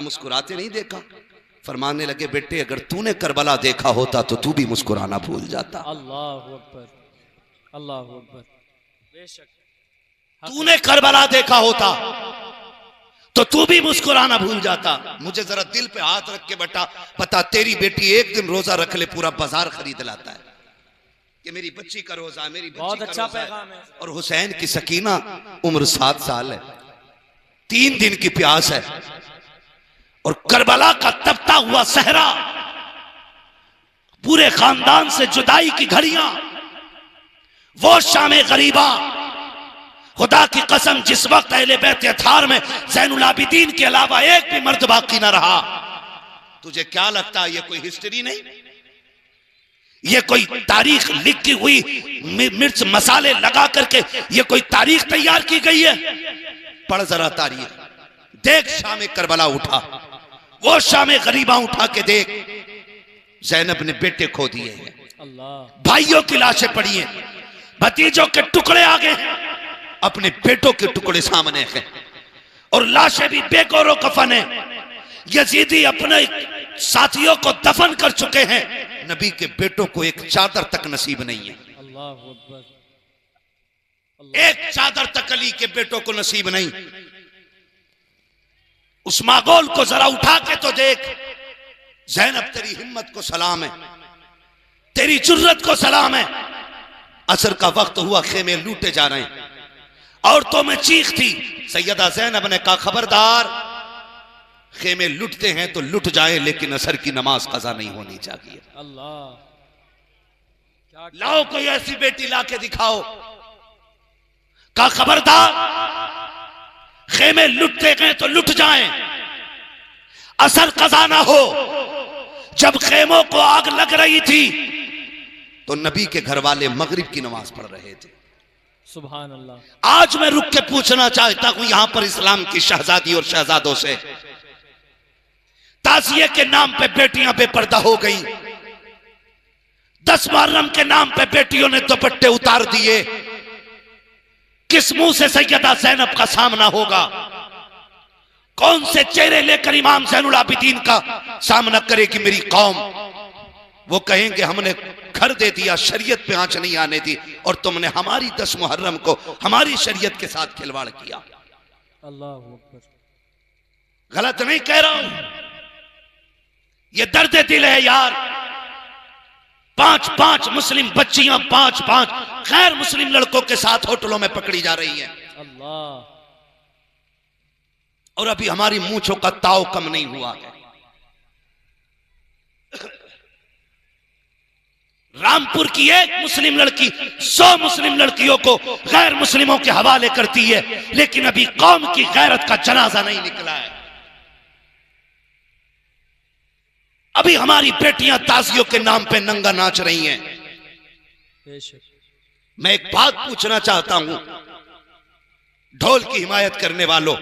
को मुस्कुराते नहीं देखा। फरमाने लगे बेटे अगर तूने करबला देखा होता तो तू भी मुस्कुराना भूल जाता। अल्लाहु अकबर, अल्लाहु अकबर। बेशक तूने करबला देखा होता तो तू भी मुस्कुराना भूल जाता। मुझे जरा दिल पे हाथ रख के पता तेरी बेटी एक दिन रोजा रख ले पूरा बाजार खरीद लाता है कि मेरी बच्ची का रोजा, मेरी बच्ची बहुत का अच्छा रोजा पैगाम है। और हुसैन की सकीना उम्र 7 साल है, 3 दिन की प्यास है और करबला का तपता हुआ सहरा, पूरे खानदान से जुदाई की घड़ियां, वो शामे गरीबा। खुदा की कसम जिस वक्त अहले बैत अतार में ज़ैनुल आबिदीन के अलावा एक भी मर्द बाकी ना रहा। तुझे क्या लगता है ये कोई हिस्ट्री नहीं, ये कोई तारीख लिखी हुई मिर्च मसाले लगा करके ये कोई तारीख तैयार की गई है? पढ़ जरा तारीख, देख शामे करबला उठा, वो शामे गरीबा उठा के देख। ज़ैनब ने बेटे खो दिए हैं, भाइयों की लाशें पड़ी हैं, भतीजों के टुकड़े आ गए हैं, अपने बेटों के टुकड़े सामने हैं और लाशें भी बेगौरो कफन है। यजीदी अपने साथियों को दफन कर चुके हैं, नबी के बेटों को एक चादर तक नसीब नहीं है। अल्लाहु अकबर, एक चादर तक अली के बेटों को नसीब नहीं। उस मागोल को जरा उठा के तो देख। ज़ैनब तेरी हिम्मत को सलाम है, तेरी जुर्रत को सलाम है। असर का वक्त हुआ, खेमे लूटे जा रहे हैं, औरतों में चीख थी। सैयदा ज़ैनब ने कहा खबरदार, खेमे लुटते हैं तो लुट जाए लेकिन असर की नमाज कज़ा नहीं होनी चाहिए। अल्लाह, लाओ कोई ऐसी बेटी लाके दिखाओ। कहा खबरदार, खेमे लुटते गए तो लुट जाएं, असर कज़ा ना हो। जब खेमों को आग लग रही थी तो नबी के घर वाले मगरिब की नमाज पढ़ रहे थे। सुभान अल्लाह। आज मैं रुक के पूछना चाहता हूं यहां पर इस्लाम की शहजादी और शहजादों से, ताज़िये के नाम पे बेटियां बेपर्दा हो गई, 10 मुहर्रम के नाम पे बेटियों ने दुपट्टे उतार दिए। किस मुंह से सैयदा ज़ैनब का सामना होगा? कौन से चेहरे लेकर इमाम ज़ैनुल आबिदीन का सामना करेगी मेरी कौम? वो कहेंगे हमने घर दे दिया, शरीयत पे आंच नहीं आने दी और तुमने हमारी 10 मुहर्रम को हमारी शरीयत के साथ खिलवाड़ किया। अल्लाहु अकबर। गलत नहीं कह रहा हूं, ये दर्द दिल है यार। 5-5 मुस्लिम बच्चियां 5-5 गैर मुस्लिम लड़कों के साथ होटलों में पकड़ी जा रही हैं। अल्लाह। और अभी हमारी मूंछों का ताव कम नहीं हुआ है। रामपुर की एक मुस्लिम लड़की 100 मुस्लिम लड़कियों को गैर मुस्लिमों के हवाले करती है, लेकिन अभी कौम की गैरत का जनाजा नहीं निकला है। अभी हमारी बेटियां ताजियों के नाम पे नंगा नाच रही हैं। मैं एक बात पूछना चाहता हूं ढोल की हिमायत करने वालों,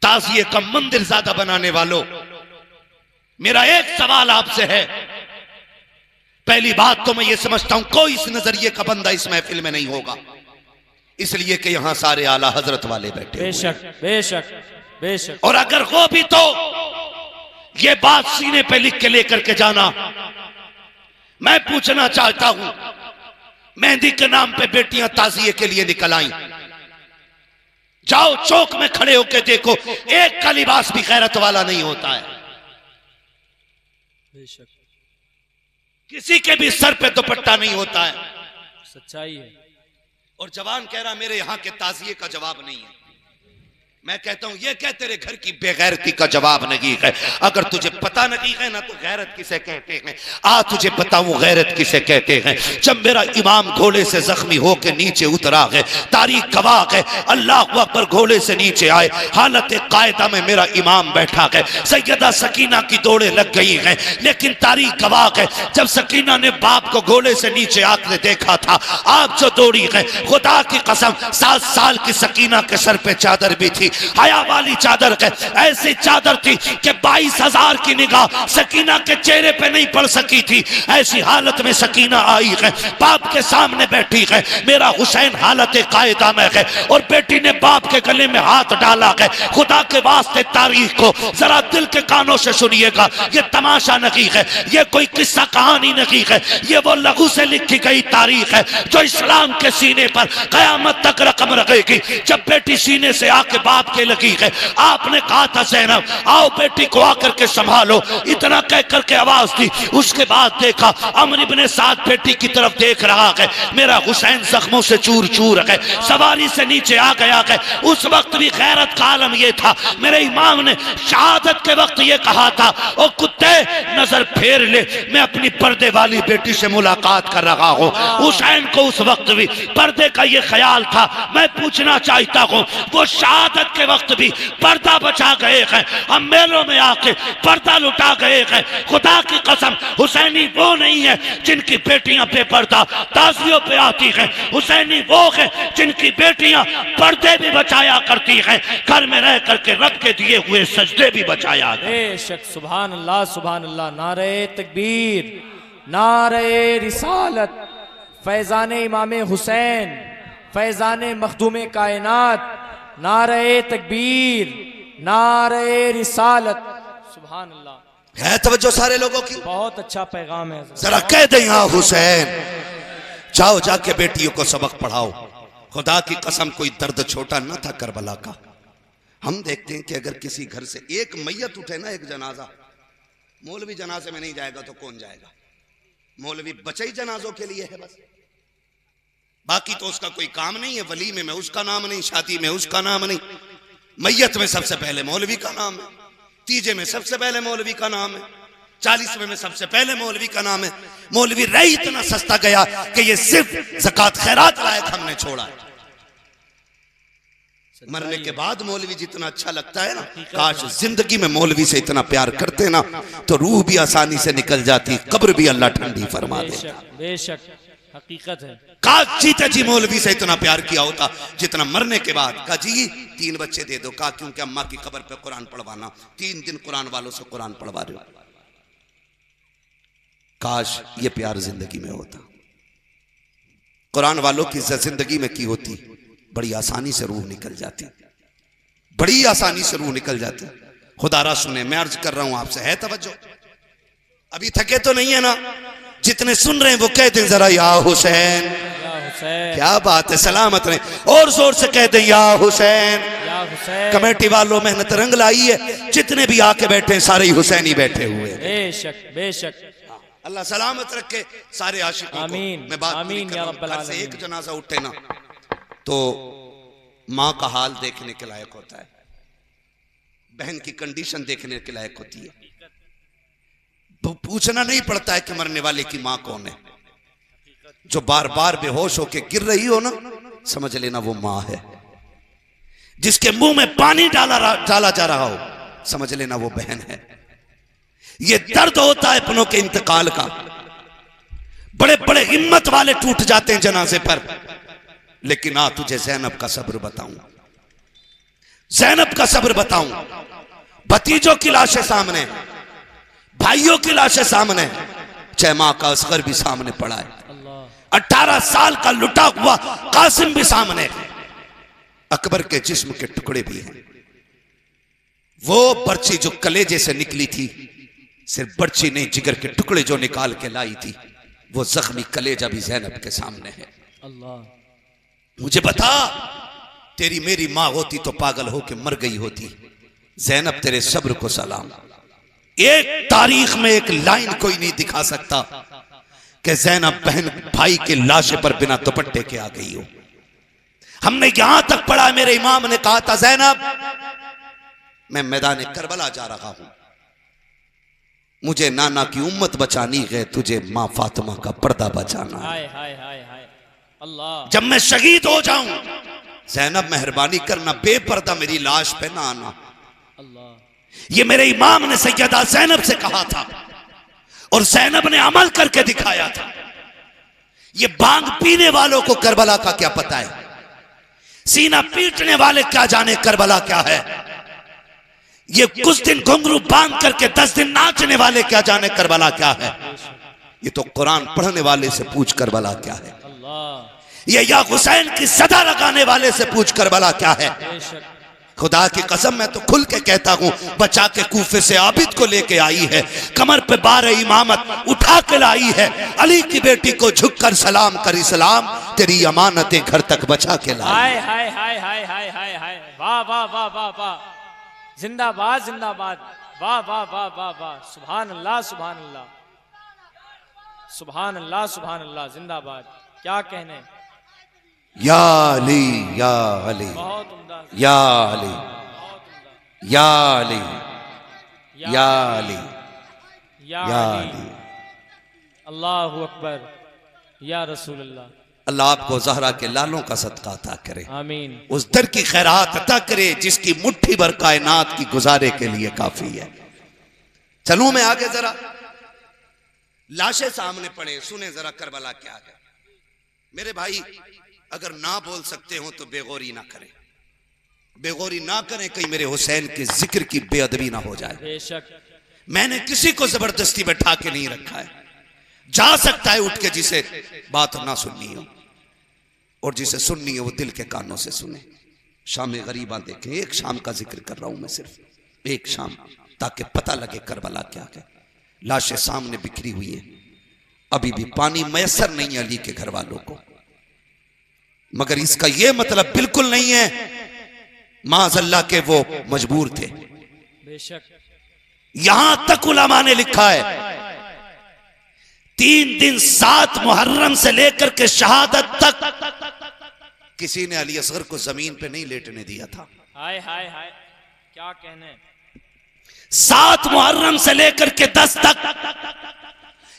ताजिए का मंदिर ज्यादा बनाने वालों, मेरा एक सवाल आपसे है। पहली बात तो मैं ये समझता हूं कोई इस नजरिए का बंदा इस महफिल में नहीं होगा, इसलिए कि यहां सारे आला हजरत वाले बैठे। बेशक बेशक बेशक। और अगर हो भी तो ये बात सीने पे लिख के लेकर के जाना। मैं पूछना चाहता हूं, मेहंदी के नाम पे बेटियां ताजिए के लिए निकल आई, जाओ चौक में खड़े होकर देखो, एक का लिबास भी गैरत वाला नहीं होता है। बेशक। किसी के भी सर पे दुपट्टा नहीं होता है। सच्चाई है। और जवान कह रहा मेरे यहां के ताजिए का जवाब नहीं है। मैं कहता हूं ये क्या तेरे घर की बेगैरती का जवाब नहीं है? अगर तुझे पता नहीं है ना तो गैरत किसे कहते हैं, आ तुझे बताऊं गैरत किसे कहते हैं। जब मेरा इमाम घोड़े से जख्मी होकर नीचे उतरा है, तारीख गवाह है, अल्लाह अकबर घोड़े से नीचे आए, हालत कायदा में मेरा इमाम बैठा है, सैयदा सकीना की दौड़े लग गई हैं, लेकिन तारीख गवाह है जब सकीना ने बाप को घोड़े से नीचे आकर देखा था, आप जो दौड़ी है, खुदा की कसम 7 साल की सकीना के सर पे चादर भी थी, हया वाली चादर है, ऐसी चादर थी कि 22,000 की निगाह सकीना के चेहरे पे नहीं पड़ सकी थी। ऐसी हालत में सकीना आई है, बाप के सामने बैठी है, मेरा हुसैन हालत कायदा में है और बेटी ने बाप के गले में हाथ डाला है। खुदा के वास्ते तारीख को जरा दिल के कानों से सुनिएगा, ये तमाशा नहीं है, ये कोई किस्सा कहानी नहीं है, ये वो लघु से लिखी गई तारीख है जो इस्लाम के सीने पर कयामत तक रकम रखेगी। जब बेटी सीने से आके बाप के लगी है, आपने कहा था ज़ैनब आओ बेटी को आकर के संभालो, इतना कह करके आवाज दी। उसके बाद देखा अमर इब्ने साद बेटी की तरफ देख रहा है, मेरा हुसैन जख्मों से चूर चूर है, सवारी से नीचे आ गया है। उस वक्त भी गैरत का आलम यह था, मेरे इमाम ने शहादत के वक्त ये कहा था ओ कुत्ते नजर फेर ले, मैं अपनी पर्दे वाली बेटी से मुलाकात कर रहा हूँ। हुसैन को उस वक्त भी पर्दे का ये ख्याल था। मैं पूछना चाहता हूँ वो शहादत के वक्त भी पर्दा बचा गए हैं, हम मेलों में आके पर्दा लुटा गए हैं। खुदा की कसम हुसैनी वो नहीं है जिनकी बेटियां बेपर्दा ताजियों पे आती हैं, हुसैनी वो है जिनकी बेटियां पर्दे भी बचाया करती हैं, घर में रह करके रब के दिए हुए सजदे भी बचाया। बेशक सुभान अल्लाह सुभान अल्लाह। नारे तकबीर, नारे रिसालत, फैजान इमाम हुसैन, फैजान मखदूम कायनात, नारे तकबीर, नारे रिसालत, सुभान अल्लाह। है तवज्जो सारे लोगों की? बहुत अच्छा पैगाम है। जरा कह दे यहाँ हुसैन, जाओ जाके बेटियों को सबक पढ़ाओ। खुदा की कसम कोई दर्द छोटा न था करबला का। हम देखते हैं कि अगर किसी घर से एक मैयत उठे ना, एक जनाजा, मौलवी जनाजे में नहीं जाएगा तो कौन जाएगा? मौलवी बचई जनाजों के लिए है बस, बाकी तो उसका कोई काम नहीं है। वलीमे में उसका नाम नहीं, शादी में उसका नाम नहीं, मैयत में सबसे पहले मौलवी का नाम है, तीजे में सबसे पहले मौलवी का नाम है, 40वें में सबसे पहले मौलवी का नाम है। मौलवी रह इतना सस्ता गया कि ये सिर्फ ज़कात खैरात लायक हमने छोड़ा है। मरने के बाद मौलवी जितना अच्छा लगता है ना, काश जिंदगी में मौलवी से इतना प्यार करते ना तो रूह भी आसानी से निकल जाती, कब्र भी अल्लाह ठंडी फरमा दे। बेशक हकीकत है। काश जीते जी मौलवी से इतना प्यार किया होता जितना मरने के बाद। कहा जी 3 बच्चे दे दो, कहा क्योंकि अम्मा की कब्र पे कुरान पढ़वाना, 3 दिन कुरान वालों से कुरान पढ़वा रहे हो। काश ये प्यार जिंदगी में होता, कुरान वालों की इज्जत जिंदगी में की होती, बड़ी आसानी से रूह निकल जाती, बड़ी आसानी से रूह निकल जाती। खुदारा सुने, मैं अर्ज कर रहा हूं आपसे, है तवज्जो? अभी थके तो नहीं है ना? जितने सुन रहे हैं वो कह दें जरा या हुसैन। क्या बात है, सलामत रहे, और जोर से कह दें या हुसैन। कमेटी वालों मेहनत रंग लाई है, जितने भी आके बैठे हैं सारे ही हुसैनी बैठे हुए। बेशक बेशक, अल्लाह सलामत रखे सारे आशिकों को। आमीन, मैं बात आमीन या रब्बल घर से आलमीन। एक जनाजा उठे ना तो माँ का हाल देखने के लायक होता है, बहन की कंडीशन देखने के लायक होती है। पूछना नहीं पड़ता है कि मरने वाले की माँ कौन है। जो बार बार बेहोश होके गिर रही हो ना, समझ लेना वो माँ है। जिसके मुंह में पानी डाला जा रहा हो, समझ लेना वो बहन है। ये दर्द होता है अपनों के इंतकाल का। बड़े बड़े हिम्मत वाले टूट जाते हैं जनाजे पर, लेकिन आ तुझे ज़ैनब का सब्र बताऊं, ज़ैनब का सब्र बताऊं। भतीजों की लाशें सामने, भाइयों की लाशें सामने, 6 माह का असगर भी सामने पड़ा है, 18 साल का लुटा हुआ कासिम भी सामने है, अकबर के जिस्म के टुकड़े भी हैं। वो बर्छी जो कलेजे से निकली थी, सिर्फ बर्छी नहीं, जिगर के टुकड़े जो निकाल के लाई थी, वो जख्मी कलेजा भी ज़ैनब के सामने है। अल्लाह मुझे बता, तेरी मेरी माँ होती तो पागल होके मर गई होती। ज़ैनब तेरे सब्र को सलाम। एक तारीख में एक लाइन कोई नहीं दिखा सकता कि ज़ैनब बहन भाई के लाशे पर बिना दुपट्टे के आ गई हो। हमने यहां तक पढ़ा, मेरे इमाम ने कहा था ज़ैनब मैं मैदान करबला जा रहा हूं, मुझे नाना की उम्मत बचानी है, तुझे माँ फातिमा का पर्दा बचाना है। हाय हाय हाय हाय अल्लाह, जब मैं शहीद हो जाऊं ज़ैनब मेहरबानी करना बेपर्दा मेरी लाश पे ना आना। अल्लाह ये मेरे इमाम ने सैयदा ज़ैनब से कहा था और ज़ैनब ने अमल करके दिखाया था। ये भांग पीने वालों को करबला का क्या पता है। सीना पीटने वाले क्या जाने करबला क्या है। ये कुछ दिन घुंघरू बांध करके 10 दिन नाचने वाले क्या जाने करबला क्या है। ये तो कुरान पढ़ने वाले से पूछ करबला क्या है। ये या हुसैन की सदा लगाने वाले से पूछ करबला क्या है। खुदा की कसम मैं तो खुल के कहता हूं, बचा के कूफे से आबिद को लेके आई है, कमर पे 12 इमामत उठा के लाई है, अली की बेटी को झुककर सलाम करी सलाम, तेरी अमानतें घर तक बचा के लाई। हाय हाय हाय हाय हाय हाय हाय, वाह वाह वाह वाह वाह, जिंदाबाद जिंदाबाद, वाह वाह वाह वाह वाह, सुभान अल्लाह सुभान अल्लाह सुभान अल्लाह सुभान अल्लाह, जिंदाबाद। क्या कहने, या अली या अली बहुत उम्दा, या अली बहुत उम्दा, या अली या अली या या अली, अली। अल्लाहु अकबर, या रसूल अल्लाह। अल्लाह आपको ज़हरा के लालों का सदका अता करे, आमीन। उस दर की खैरात अता करे जिसकी मुट्ठी भर कायनात की गुजारे के लिए काफी है। चलूं मैं आगे, जरा लाशें सामने पड़े, सुने जरा करबला क्या है। मेरे भाई अगर ना बोल सकते हो तो बेगौरी ना करें, बेगौरी ना करें, कहीं मेरे हुसैन के जिक्र की बेअदबी ना हो जाए। बेशक मैंने किसी को जबरदस्ती बैठा के नहीं रखा है। जा सकता है उठ के जिसे बात ना सुननी हो, और जिसे सुननी हो वो दिल के कानों से सुने। शाम गरीबा देखें, एक शाम का जिक्र कर रहा हूं मैं, सिर्फ एक शाम, ताकि पता लगे करबला क्या है। लाशें सामने बिखरी हुई है, अभी भी पानी मैसर नहीं है अली के घर वालों को, मगर इसका यह मतलब बिल्कुल नहीं है माज़अल्लाह के वो मजबूर थे। बेशक, यहां तक उलमा ने लिखा है 3 दिन 7 मुहर्रम से लेकर के शहादत तक किसी ने अली असगर को जमीन पे नहीं लेटने दिया था। हाय हाय हाय, क्या कहने, 7 मुहर्रम से लेकर के 10 तक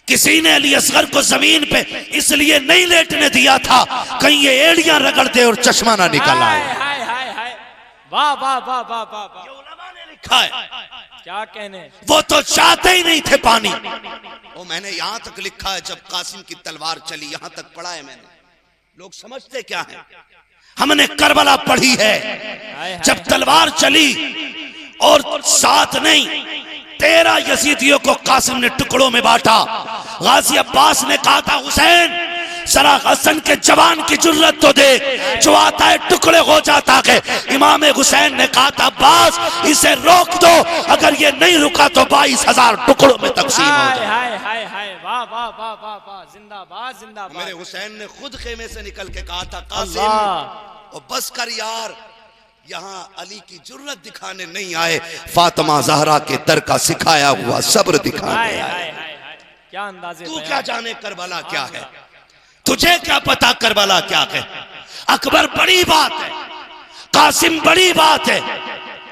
किसी ने अली असगर को जमीन पे इसलिए नहीं लेटने दिया था कहीं ये एड़ियां रगड़ दे और चश्मा ना निकल आए। हाय हाय हाय हाय, वाह वाह वाह वाह वाह वाह, उलमा ने लिखा है, क्या कहने, वो तो चाहते ही नहीं थे पानी। वो मैंने यहां तक लिखा है जब कासिम की तलवार चली, यहां तक पढ़ा है मैंने। लोग समझते क्या है, हमने करबला पढ़ी है जब तलवार चली और 7 नहीं 13 यजीदियों को कासिम ने टुकड़ों में बांटा। गाजी अब्बास ने कहा था हुसैन जरा हसन के जवान की जुर्रत तो दे, जो आता है टुकड़े हो जाता है। इमाम हुसैन ने कहा था अब्बास इसे रोक दो, अगर ये नहीं रुका तो 22,000 टुकड़ों में तकसीम हो हाय जाए। हाय हाय हाय, वाह वाह वाह वाह वाह, जिंदाबाद जिंदाबाद। मेरे हुसैन ने खुद खेमे से निकल के कहा था कासिम अल्लाह, और बस कर यार, यहाँ अली की जुर्रत दिखाने नहीं आए, फातिमा ज़हरा के दर का सिखाया हुआ सब्र दिखाने हाय आए। हाय हाय हाय, क्या अंदाजे, तू क्या जाने करबला क्या है, तुझे क्या पता करबला क्या है। अकबर बड़ी बात है, कासिम बड़ी बात है,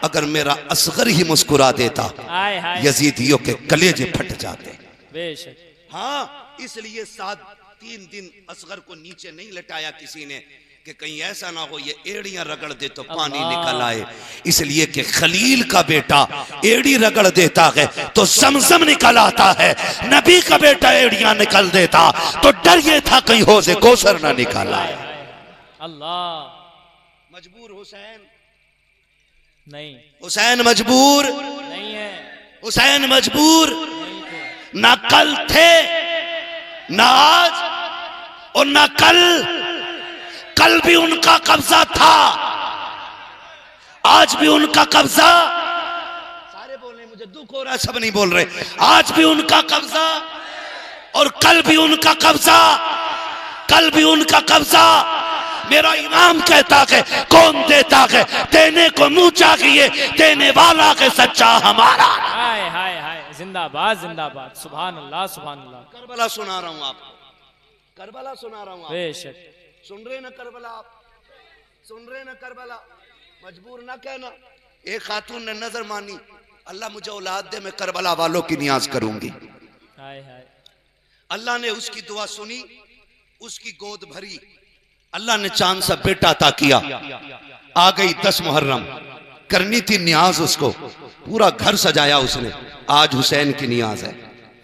अगर मेरा असगर ही मुस्कुरा देता हाय हाय, यजीदियों के कलेजे फट जाते। बेशक, हाँ, इसलिए 3 दिन असगर को नीचे नहीं लटाया किसी ने कि कहीं ऐसा ना हो ये एड़ियां रगड़ दे तो पानी निकल आए, इसलिए कि खलील का बेटा एड़ी रगड़ देता है तो समसम निकल आता है, नबी का बेटा एड़ियां निकल देता तो डर ये था कहीं हो से कोसर ना निकल आए। अल्लाह, मजबूर हुसैन नहीं, हुसैन मजबूर नहीं है, हुसैन मजबूर नहीं थे, ना कल थे ना आज और ना कल भी उनका कब्जा था, आज भी उनका कब्जा। सारे बोल रहे, मुझे दुख हो रहा है, सब नहीं बोल रहे। आज भी उनका कब्जा और कल भी उनका कब्जा, कल भी उनका कब्जा। मेरा इमाम कहता है कौन देता है, देने को मुंह चाहिए, देने वाला है सच्चा हमारा। हाय हाय हाय, जिंदाबाद जिंदाबाद, सुभान अल्लाह सुभान अल्लाह। करबला सुना रहा हूं आपको, करबला सुना रहा हूं आपको। बेशक, सुन रहे ना करबला, आप सुन रहे ना करबला, मजबूर ना कहना। एक खातून ने नजर मानी, अल्लाह मुझे औलाद दे, मैं करबला वालों की नियाज करूंगी। हाय हाय, अल्लाह ने उसकी दुआ सुनी, उसकी गोद भरी, अल्लाह ने चांद सा बेटा अता किया। आ गई 10 मुहर्रम, करनी थी नियाज उसको, पूरा घर सजाया उसने। आज हुसैन की नियाज है।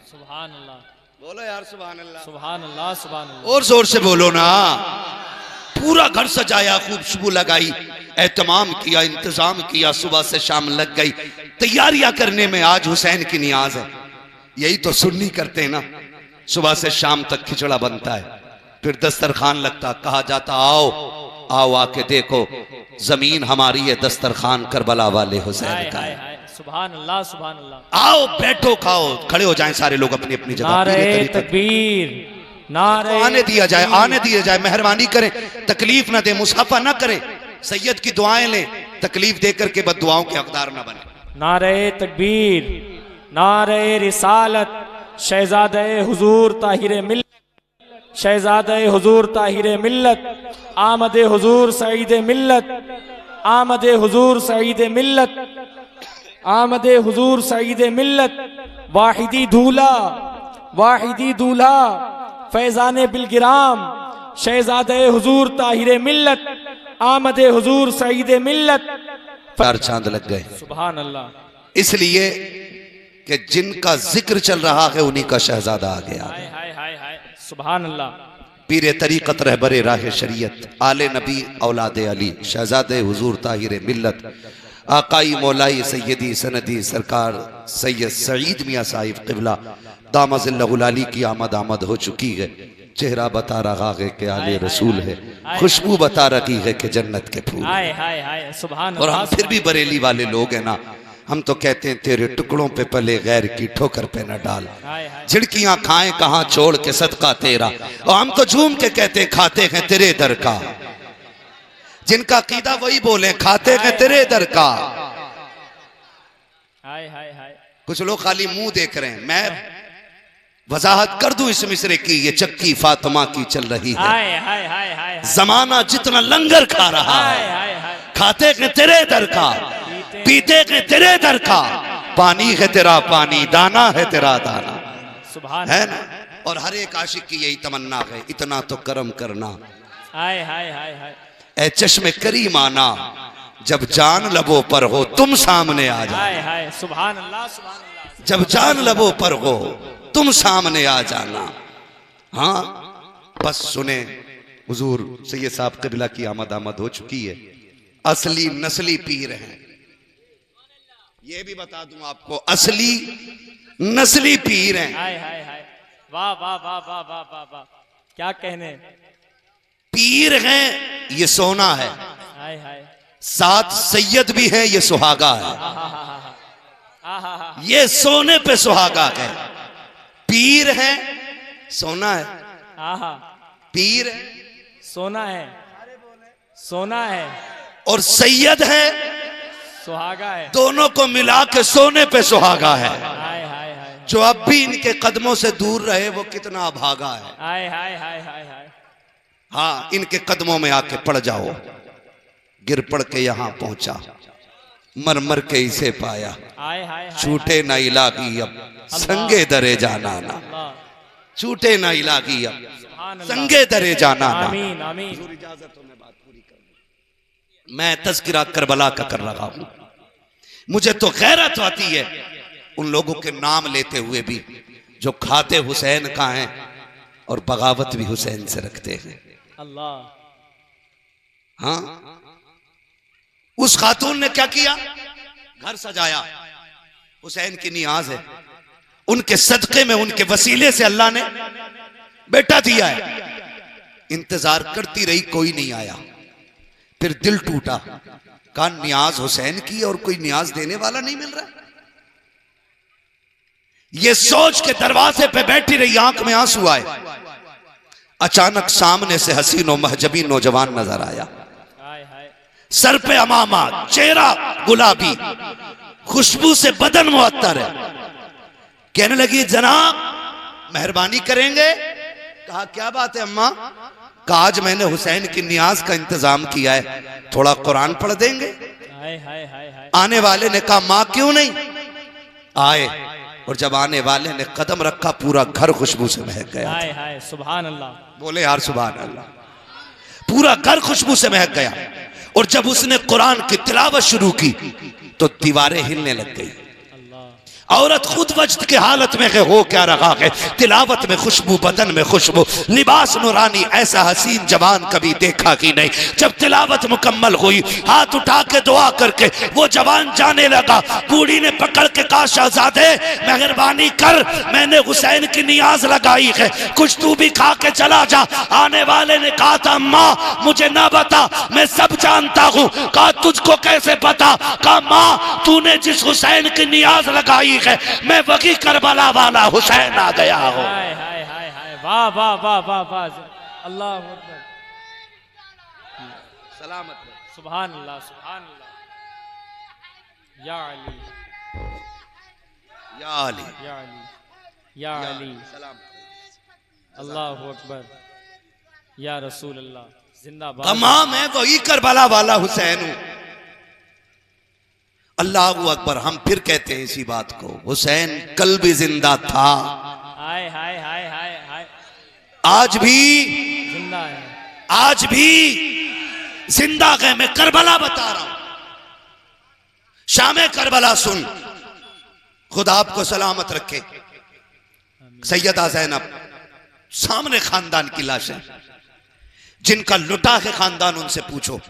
सुभान अल्लाह, बोलो यार सुभान अल्लाह, सुभान अल्लाह सुभान अल्लाह। और जोर से बोलो ना। पूरा घर सजाया, खूब खुशबू लगाई, एहतमाम किया, इंतजाम किया, सुबह से शाम लग गई तैयारियां करने में। आज हुसैन की नियाज है। यही तो सुन्नी करते हैं ना, सुबह से शाम तक खिचड़ा बनता है, फिर दस्तरखान लगता, कहा जाता आओ आओ आके देखो जमीन हमारी है, दस्तरखान करबला वाले हुसैन का है। सुभान अल्लाह, सुभान अल्लाह। आओ बैठो खाओ, खड़े हो जाएं सारे लोग अपनी अपनी जगह। नारे तकबीर, नारे आने दिया जाए, आने दिया जाए, मेहरबानी करें, तकलीफ ना दे, मुसाफा ना करें, सैयद की दुआएं लें, तकलीफ देकर के बद्दुआओं के हकदार ना बने। नारे तकबीर, नारे रिसालत, शहजादे हुजूर ताहिर मिल्लत, शहजादे हुजूर ताहिर मिल्लत, आमदे हुजूर सईद मिल्लत, आमदे हुजूर सईद मिल्लत, आमदे हुजूर सईद मिल्लत, वाहिदी दूल्हा, वाहिदी दूल्हा, फैजान बिलगिराम, शहजादे हुजूर ताहिर मिल्लत, आमदे हुजूर सईद मिल्लत। चार चांद लग गए। सुभान अल्लाह। इसलिए कि जिनका जिक्र चल रहा है उन्हीं का शहजादा आ गया। हाय हाय हाय हाय, सुभान अल्लाह। पीरे तरीक़त रहबरे राह शरीयत, आले नबी औलाद अली, शहजादे हुजूर ताहिर मिल्लत, आकाई मौलाई सैयदी सनदी सरकार सैयद सईद मियाँ साहिब क़िबला दामज़िल्लहुल अली की आमद हो चुकी है। चेहरा बता रहा है कि आले रसूल है, खुशबू बता रही है कि जन्नत के फूल। हाय हाय हाय, सुभान और अल्लाह। हम फिर भी बरेली वाले लोग हैं ना, हम तो कहते हैं तेरे टुकड़ों पे पले गैर की ठोकर पे न डाल, हाय हाय, झिड़कियां खाएं कहां छोड़ के सदका तेरा। और हम तो झूम के कहते खाते हैं तेरे दर का, जिनका कीदा वही बोले खाते हैं तेरे दर का। हाय हाय हाय। कुछ लोग खाली मुंह देख रहे हैं, मैं वजाहत कर दूं इस मिसरे की, ये चक्की फातिमा की चल रही है। हाय हाय हाय हाय, जमाना जितना लंगर खा रहा हाय है, हाय हाय, खाते हैं तेरे दर का, पीते हैं तेरे दर का, पानी है तेरा पानी, दाना है तेरा दाना, सुभान है ना। और हर एक आशिक की यही तमन्ना है, इतना तो करम करना हाय हाय हाय हाय, ए चश्मे करीम आना, जब जान लबों पर हो तुम सामने आ जाओ। हाय हाय, सुभान अल्लाह, सुभान अल्लाह। जब जान लबों पर हो तुम सामने आ जाना। हाँ बस सुने, हुजूर सैयद साहब क़िबला की आमद हो चुकी है। असली नस्ली पीर हैं, ये भी बता दूं आपको, असली नस्ली पीर हैं। हाय हाय हाय, वाह वाह वाह वाह वाह वाह वाह, क्या कहने। पीर हैं ये सोना है, हाय हाय, साथ सैयद भी है ये सुहागा है। आहा, ये सोने पे सुहागा है। पीर है सोना है, आहा, पीर है सोना है, सोना है, और सैयद है, सुहागा है। दोनों को मिला के सोने पे सुहागा है। हाय हाय हाय, जो अब भी इनके कदमों से दूर रहे वो कितना अभागा है। हाय हाय हाय हाय हाय, हाँ इनके कदमों में आके पड़ जाओ, गिर पड़ के यहां पहुंचा, मर मर के इसे पाया, हाय हाय हाय, छूटे ना इलाही अब संगे दरे जाना ना, अल्लाह, छूटे ना इलाही अब सुभान अल्लाह। संगे दरे जाना ना। आमीन आमीन। इजाजत हो मैं बात पूरी कर लूं। मैं तज़किरा करबला का कर रहा हूं, मुझे तो गैरत आती है उन लोगों के नाम लेते हुए भी जो खाते हुसैन का हैं और बगावत भी हुसैन से रखते हैं। अल्लाह, हाँ उस खातून ने क्या किया, घर सजाया, हुसैन की नियाज है, उनके सदके में उनके वसीले से अल्लाह ने बेटा दिया है। इंतजार करती रही, कोई नहीं आया, फिर दिल टूटा, कहा नियाज हुसैन की और कोई नियाज देने वाला नहीं मिल रहा। ये सोच के दरवाजे पे बैठी रही, आंख में आंसू आए। अचानक सामने से हसीन और महजबी नौजवान नजर आया, हाय हाय, सर पे अमामा, चेहरा गुलाबी, खुशबू से बदन मुअत्तर है। कहने लगी जनाब मेहरबानी करेंगे। कहा क्या बात है अम्मा। कहा आज मैंने हुसैन की नियाज का इंतजाम किया है, थोड़ा कुरान पढ़ देंगे। हाय हाय हाय हाय, आने वाले ने कहा मां क्यों नहीं। आए, और जब आने वाले ने कदम रखा पूरा घर खुशबू से महक गया। हाय हाय, सुभान अल्लाह। बोले यार सुभान अल्लाह। पूरा घर खुशबू से महक गया। और जब उसने कुरान की तिलावत शुरू की तो दीवारें हिलने लग गई। औरत खुद वजद की हालत में है, हो क्या रहा है, तिलावत में खुशबू, बदन में खुशबू, लिबास नूरानी, ऐसा हसीन जवान कभी देखा ही नहीं। जब तिलावत मुकम्मल हुई, हाथ उठा के दुआ करके वो जवान जाने लगा। बूढ़ी ने पकड़ के कहा, शहजादे मेहरबानी कर, मैंने हुसैन की नियाज लगाई है, कुछ तू भी खा के चला जा। आने वाले ने कहा था, माँ मुझे ना बता, मैं सब जानता हूँ। कहा तुझको कैसे पता? कहा माँ तूने जिस हुसैन की नियाज लगाई है, मैं वही करबला वाला हुसैन आ गया हूँ। हाय हाय हाय हाय, वाह वाह वाह वाह वाह, अल्लाह अकबर, सलामत सुभान अल्लाह सुभान अल्लाह। या अली या अली या अली या अली, अल्लाह अकबर, या रसूल अल्लाह, जिंदाबाद। तमाम है वही करबला वाला हुसैन हूँ। अल्लाह अकबर। हम फिर कहते हैं इसी बात को, हुसैन कल भी जिंदा था, हाय हाय हाय हाय हाय, आज भी जिंदा है, आज भी जिंदा है। मैं करबला बता रहा हूं, शाम करबला सुन, खुदा आपको सलामत रखे। सैयदा ज़ैनब सामने खानदान की लाश है, जिनका लुटा है खानदान, उनसे पूछो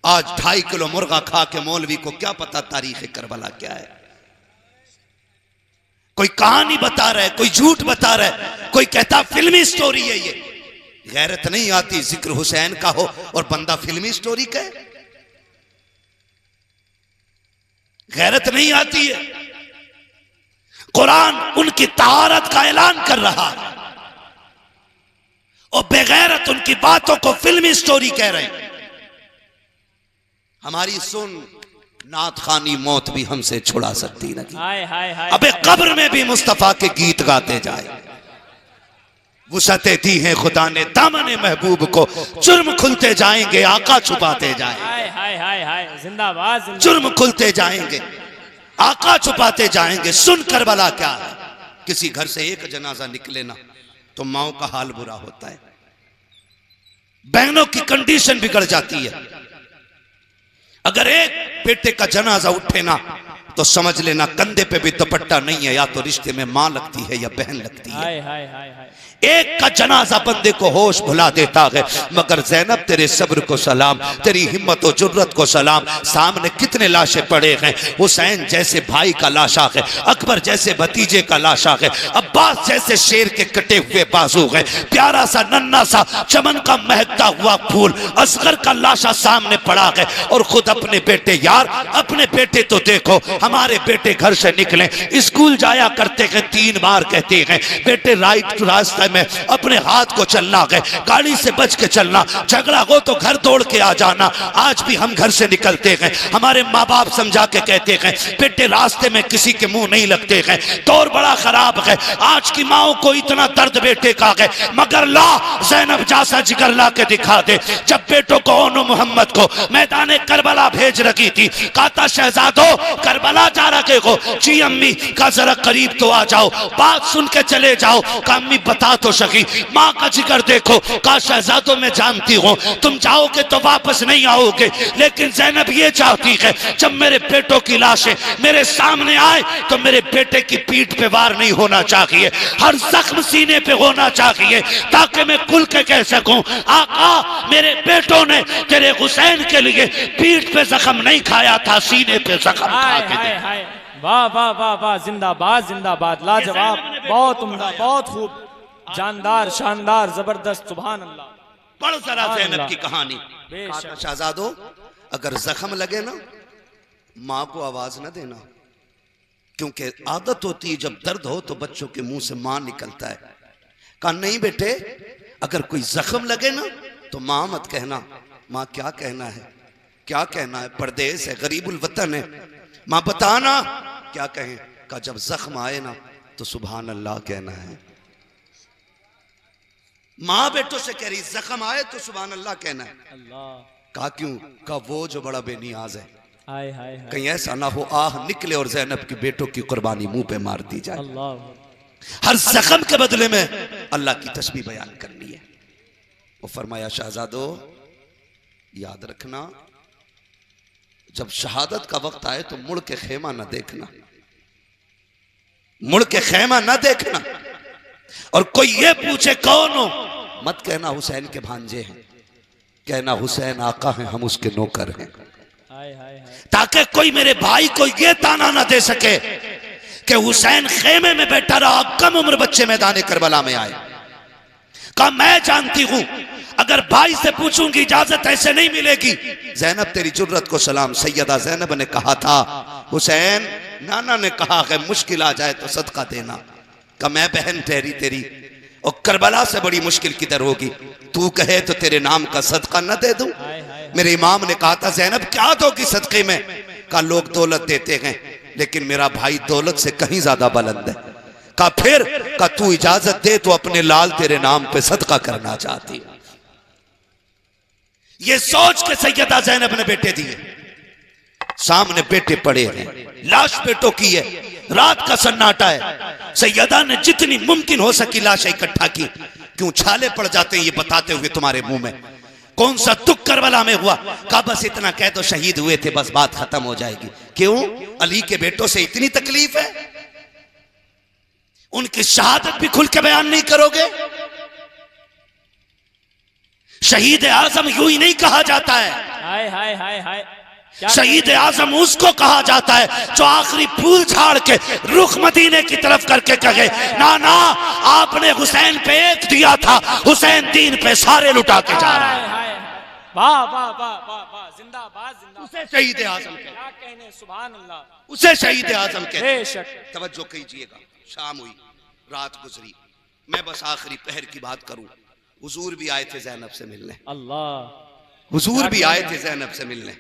आज 2.5 किलो मुर्गा खा के मौलवी को क्या पता तारीख करबला क्या है। कोई कहानी बता रहा है, कोई झूठ बता रहा है, कोई कहता फिल्मी स्टोरी है। ये गैरत नहीं आती जिक्र हुसैन का हो और बंदा फिल्मी स्टोरी कहे? गैरत नहीं आती है। कुरान उनकी तहारत का ऐलान कर रहा है और बेगैरत उनकी बातों को फिल्मी स्टोरी कह रहे हैं। हमारी सुन, नात खानी मौत भी हमसे छुड़ा सकती नहीं। हाय हाय हाय, अबे कब्र में भी मुस्तफा के गीत गाते जाए। वुसअतें दी हैं खुदा ने दामने महबूब को, जुर्म खुलते जाएंगे आका छुपाते जाएंगे। हाय हाय हाय हाय, जिंदाबाद जिंदाबाद। जुर्म खुलते जाएंगे आका छुपाते जाएंगे। सुन करबला क्या है। किसी घर से एक जनाजा निकले ना तो माओ का हाल बुरा होता है, बहनों की कंडीशन बिगड़ जाती है। अगर एक बेटे का जनाजा उठे ना तो समझ लेना कंधे पे भी दुपट्टा नहीं है, या तो रिश्ते में मां लगती है या बहन लगती है। हाय हाय हाय हाय, एक का जनाजा बंदे को होश भुला देता है। मगर ज़ैनब तेरे सब्र को सलाम, तेरी हिम्मत और जुर्रत को सलाम। सामने कितने लाशें पड़े हैं। हुसैन जैसे भाई का लाशा है, अकबर जैसे भतीजे का लाशा है, अब्बास जैसे शेर के कटे हुए बाजू है, प्यारा सा नन्ना सा चमन का महकता हुआ फूल असगर का लाशा सामने पड़ा है। और खुद अपने बेटे, यार अपने बेटे तो देखो, हमारे बेटे घर से निकले स्कूल जाया करते हैं, 3 बार कहते हैं बेटे राइट टू रास्ता में अपने हाथ को चलना है, गाड़ी से बच के चलना, झगड़ा हो तो घर तोड़ के आ जाना। आज भी हम घर से निकलते हैं, हमारे माँ बाप समझा के कहते हैं बेटे रास्ते में किसी के मुंह नहीं लगते हैं, दौर बड़ा खराब है। आज की माओ को इतना दर्द बेटे का है, मगर ला ज़ैनब जैसा जिगर ला के दिखा दे। जब बेटों को ओनो मोहम्मद को मैदान करबला भेज रखी थी, कहता शहजादो करबला जा रखे हो जी अम्मी का जरा करीब तो आ जाओ, बात सुन के चले जाओ। का अम्मी बता तो सकी, माँ का जिक्र देखो। का शहजादों में जानती हूँ तुम जाओगे तो वापस नहीं आओगे, लेकिन ज़ैनब ये चाहती है जब मेरे बेटों की लाशें मेरे सामने आए तो मेरे बेटे की पीठ पे वार नहीं होना चाहिए, हर जख्म सीने पे होना चाहिए, ताकि मैं खुल के कह सकूं आका मेरे बेटों ने तेरे हुसैन के लिए पीठ पे जख्म नहीं खाया था, सीने पे जख्म खा के। वाह वाह वाह वाह, जिंदाबाद जिंदाबाद, लाजवाब, बहुत उम्दा, बहुत खूब, जानदार, शानदार, जबरदस्त, सुभान अल्लाह। पढ़ जरा ज़ैनब की कहानी। बेशक। शहजादो अगर जख्म लगे ना माँ को आवाज ना देना, क्योंकि आदत होती है जब दर्द हो तो बच्चों के मुंह से माँ निकलता है। कहा नहीं बेटे, अगर कोई जख्म लगे ना तो माँ मत कहना। माँ क्या कहना है, क्या कहना है, परदेश है, गरीबुल वतन है, माँ बताना क्या कहें। कहा जब जख्म आए ना तो सुभान अल्लाह कहना है। माँ बेटों से कह रही जख्म आए तो सुभान अल्लाह कहना है। अल्लाह। कहा क्यों? कहा वो जो बड़ा बेनियाज है, हाय हाय हाय, कहीं ऐसा ना हो आह निकले और ज़ैनब की बेटों की कुर्बानी मुंह पे मार दी जाए। अल्लाह। हर जख्म के बदले में अल्लाह की तस्बीह बयान करनी है। वो फरमाया शहजादो याद रखना, जब शहादत का वक्त आए तो मुड़ के खेमा ना देखना, मुड़ के खैमा ना देखना। और कोई ये पूछे कौन हो, मत कहना हुसैन के भांजे हैं, कहना हुसैन आका हैं, हम उसके नौकर हैं। ताकि कोई मेरे भाई को ये ताना ना दे सके कि हुसैन खेमे में बैठा रहा, कम उम्र बच्चे मैदान करबला में आए। कहा मैं जानती हूं अगर भाई से पूछूंगी इजाजत ऐसे नहीं मिलेगी। ज़ैनब तेरी जुर्रत को सलाम। सैयदा ज़ैनब ने कहा था हुसैन, नाना ने कहा है मुश्किल आ जाए तो सदका देना। का मैं बहन ठहरी तेरी, और करबला से बड़ी मुश्किल किधर होगी, तू कहे तो तेरे नाम का सदका न दे दूं। मेरे इमाम ने कहा था ज़ैनब क्या दोगी सदके में, का लोग दौलत देते हैं लेकिन मेरा भाई दौलत से कहीं ज्यादा बुलंद है। का फिर का तू इजाजत दे तो अपने लाल तेरे नाम पे सदका करना चाहती। ये सोच के सैयदा ज़ैनब ने बेटे दिए। सामने बेटे पड़े हैं, लाश बेटों की है, रात का सन्नाटा है। सैयदा ने जितनी मुमकिन हो सकी लाशें इकट्ठा की। क्यों छाले पड़ जाते हैं ये बताते हुए तुम्हारे मुंह में, कौन सा दुख करबला में हुआ। कहा बस इतना कह दो शहीद हुए थे, बस बात खत्म हो जाएगी। क्यों, अली के बेटों से इतनी तकलीफ है, उनकी शहादत भी खुल के बयान नहीं करोगे। शहीद आजम यूं ही नहीं कहा जाता है। हाय हाय हाय हाय, शहीद आजम उसको कहा जाता है जो आखिरी फूल झाड़ के रुख मदीने की तरफ करके कहे ना ना आपने हुसैन पे एक दिया था, हुसैन दीन पे सारे लुटा के जा रहा है। वाह वाह वाह वाह वाह, जिंदाबाद जिंदाबाद। उसे शहीद आजम के, क्या कहने, सुभान अल्लाह, उसे शहीद आजम के। बेशक। तवज्जो कीजिएगा, शाम हुई, रात गुजरी, मैं बस आखिरी पहर की बात करूं। हुजूर भी आए थे ज़ैनब से मिलने, अल्लाह, हुजूर भी आए थे ज़ैनब से मिलने।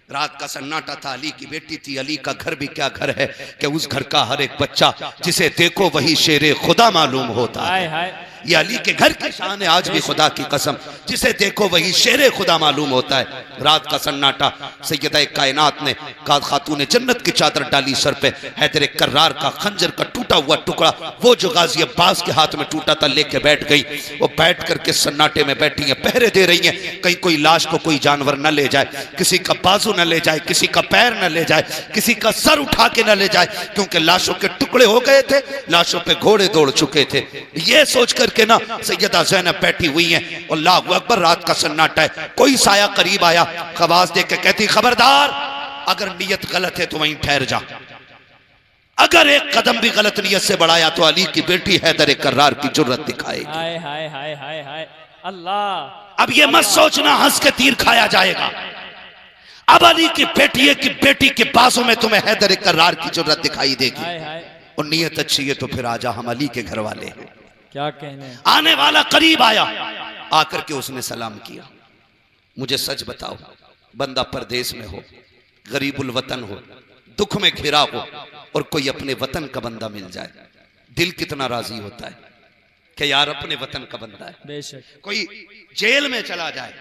रात का सन्नाटा था, अली की बेटी थी। अली का घर भी क्या घर है कि उस घर का हर एक बच्चा जिसे देखो वही शेरे खुदा मालूम होता है। ये अली के घर की शान है आज भी, खुदा की कसम, जिसे देखो वही शेरे खुदा मालूम होता है। रात का सन्नाटा, सैयदा कायनात ने खातून जन्नत की चादर डाली सर पे, हैदर कर्रार का खंजर का टूटा हुआ टुकड़ा वो जो गाजी अब्बास के हाथ में टूटा था लेके बैठ गई। वो बैठ करके सन्नाटे में बैठी है, पहरे दे रही है, कहीं कोई लाश को कोई जानवर न ले जाए, किसी का बाजू न ले जाए, किसी का पैर न ले जाए, किसी का सर उठा के न ले जाए, क्योंकि लाशों के टुकड़े हो गए थे, लाशों पे घोड़े दौड़ चुके थे। ये सोचकर के ना सैयदा ज़ैनब बैठी हुई हैं। अल्लाहु अकबर, रात का सन्नाटा है। कोई साया करीब आया, आवाज दे के कहती खबरदार, अगर नीयत गलत है तो वहीं ठहर जा, अगर एक कदम भी गलत नीयत से बढ़ाया तो अली की बेटी हैदर कर्रार की जुर्रत दिखाएगी। हाय हाय हाय हाय हाय, अल्लाह। अब ये मत सोचना हंस के तीर खाया जाएगा। अब अली की बेटी के बाजू में तुम्हें हैदर कर्रार की जुर्रत दिखाई देगी। हाय हाय, और नीयत अच्छी है तो फिर आजा, हम अली के घर वाले हैं। क्या कहने। आने वाला करीब आया, आकर के उसने सलाम किया। मुझे सच बताओ, बंदा परदेश में हो, गरीबुल वतन हो, दुख में घिरा हो, और कोई अपने वतन का बंदा मिल जाए, दिल कितना राजी होता है कि यार अपने वतन का बंदा है। बेशक। कोई जेल में चला जाए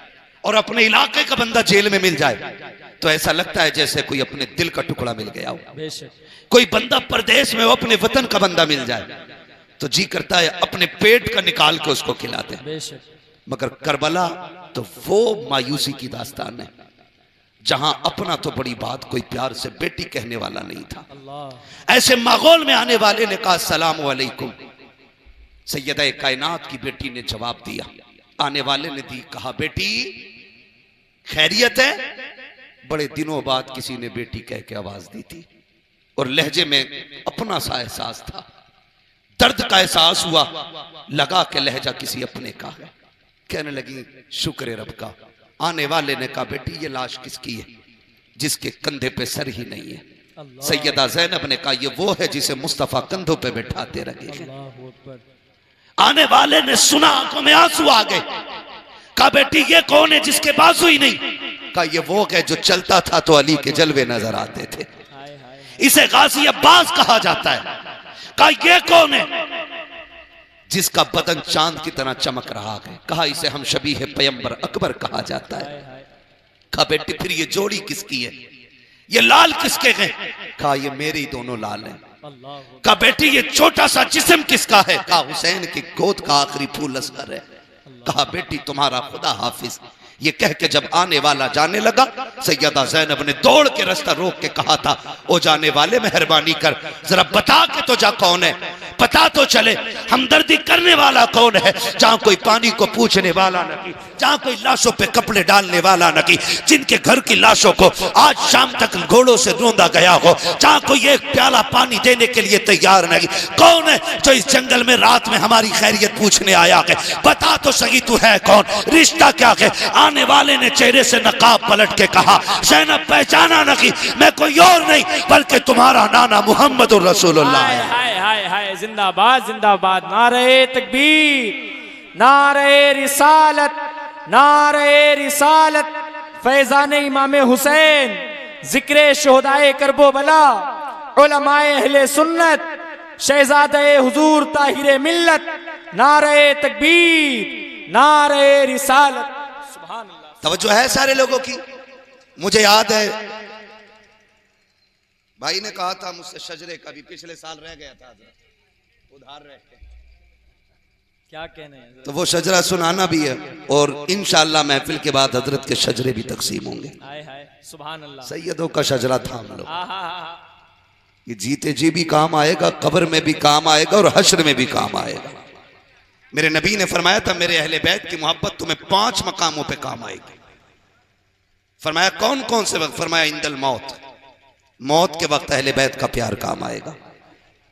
और अपने इलाके का बंदा जेल में मिल जाए तो ऐसा लगता है जैसे कोई अपने दिल का टुकड़ा मिल गया हो। बेशक। कोई बंदा परदेश में हो, अपने वतन का बंदा मिल जाए तो जी करता है अपने पेट का निकाल के उसको खिलाते। बेशक। मगर करबला तो वो मायूसी की दास्तान है जहां अपना तो बड़ी बात, कोई प्यार से बेटी कहने वाला नहीं था। अल्लाह। ऐसे माहौल में आने वाले ने कहा सलाम वालेकुम। सैयदा कायनात की बेटी ने जवाब दिया, आने वाले ने दी, कहा बेटी खैरियत है। बड़े दिनों बाद किसी ने बेटी कह के आवाज दी थी और लहजे में अपना सा एहसास था, दर्द का एहसास हुआ, लगा के लहजा किसी अपने का है। कहने लगी शुक्र रब का। आने वाले ने कहा बेटी ये लाश किसकी है जिसके कंधे पे सर ही नहीं है। सैयदा ज़ैनब ने कहा ये वो है जिसे मुस्तफा कंधों पे बैठाते रहे। आने वाले ने सुना, आंखों में आंसू आ गए। कहा बेटी ये कौन है जिसके बाजू ही नहीं। कहा ये वो है जो चलता था तो अली के जलवे नजर आते थे, इसे गाजी अब्बास कहा जाता है। कहा ये कौन है जिसका बदन चांद की तरह चमक रहा है। कहा इसे हम शबीह पैगंबर अकबर कहा जाता है। कहा बेटी फिर ये जोड़ी किसकी है, ये लाल किसके हैं। कहा ये मेरे ही दोनों लाल हैं। कहा बेटी ये छोटा सा जिस्म किसका है। कहा हुसैन की गोद का आखिरी फूल असगर है। कहा बेटी तुम्हारा खुदा हाफिज, ये कह के जब आने वाला जाने लगा, सैयदा ज़ैनब ने दौड़ के रास्ता रोक के कहा था, ओ जाने वाले मेहरबानी कर, जरा बता के तो जा कौन है, पता तो चले, हमदर्दी करने वाला कौन है। जहां कोई पानी को पूछने वाला नहीं, जहां कोई लाशों पे कपड़े डालने वाला नहीं, जिनके घर की लाशों को आज शाम तक घोड़ों से रौंदा गया हो, जहां कोई एक प्याला पानी देने के लिए तैयार नहीं, कौन है जो इस जंगल में रात में हमारी खैरियत पूछने आया है, बता तो सही तू है कौन, रिश्ता क्या है। आने वाले ने चेहरे से नकाब पलट के कहा, ज़ैनब पहचाना नहीं, मैं कोई और नहीं बल्कि तुम्हारा नाना मोहम्मद रसूलुल्लाह है। हाय हाय हाय, जिंदाबाद जिंदाबाद, नारे तकबीर, नारे रिसालत, नारे रिसालत, फैजान इमाम हुसैन, जिक्र शोहदाए करबो बला, उलमाए अहले सुन्नत, शहजादे हुजूर ताहिरे मिल्लत, नारे तकबीर, नारे रिसालत। सुभान अल्लाह। तवज्जो है सारे लोगों की। मुझे याद है भाई ने कहा था मुझसे शजरे का भी पिछले साल रह गया था, उधार रह के, क्या कहने हैं, तो वो शजरा सुनाना भी है और इंशाअल्लाह महफिल के बाद हजरत के शजरे भी तकसीम होंगे। हाय हाय, सुभान अल्लाह। सैयदों का शजरा था हम लोग, आहा, ये जीते जी भी काम आएगा, कब्र में भी काम आएगा और हश्र में भी काम आएगा। मेरे नबी ने फरमाया था, मेरे अहले बैत की मोहब्बत तुम्हें 5 मकामों पे काम आएगी। फरमाया कौन कौन से वक्त, फरमाया इंदल मौत, मौत के वक्त अहले बैत का प्यार काम आएगा।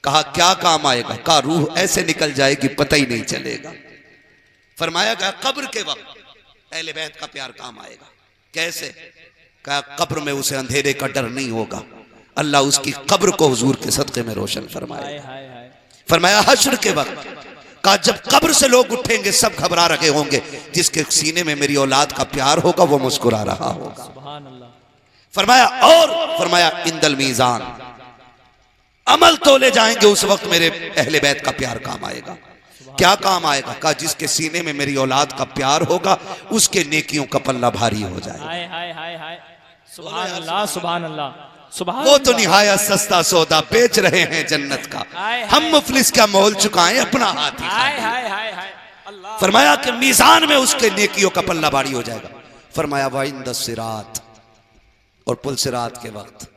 कहा क्या काम आएगा, कहा रूह ऐसे निकल जाएगी पता ही नहीं चलेगा। फरमाया गया कब्र के वक्त अहले बैत का प्यार काम आएगा। कैसे, कहा कब्र में उसे अंधेरे का डर नहीं होगा, अल्लाह उसकी कब्र को हुजूर के सदके में रोशन फरमाए। फरमाया हश्र के वक्त, कहा जब कब्र से लोग उठेंगे सब घबरा रहे होंगे, जिसके सीने में मेरी औलाद का प्यार होगा वो मुस्कुरा रहा होगा। सुभान अल्लाह। फरमाया और फरमाया इंदल मीजान, अमल तोले जाएंगे उस वक्त मेरे अहले बैत का प्यार काम आएगा। क्या काम आएगा, कहा जिसके सीने में मेरी औलाद का प्यार होगा उसके नेकियों का पल्ला भारी हो जाएगा। हाय हाय हाय हाय, सुभान अल्लाह सुभान अल्लाह, सुभान वो तो निहायत सस्ता सौदा बेच रहे हैं जन्नत का, हम मुफलिस का मोल चुकाएं अपना हाथ ही। हाय हाय हाय हाय, अल्लाह। फरमाया कि मीजान में उसके नेकियों का पल्ला भारी हो जाएगा। फरमाया वाइंद सिरात, और पुल सिरात के वक्त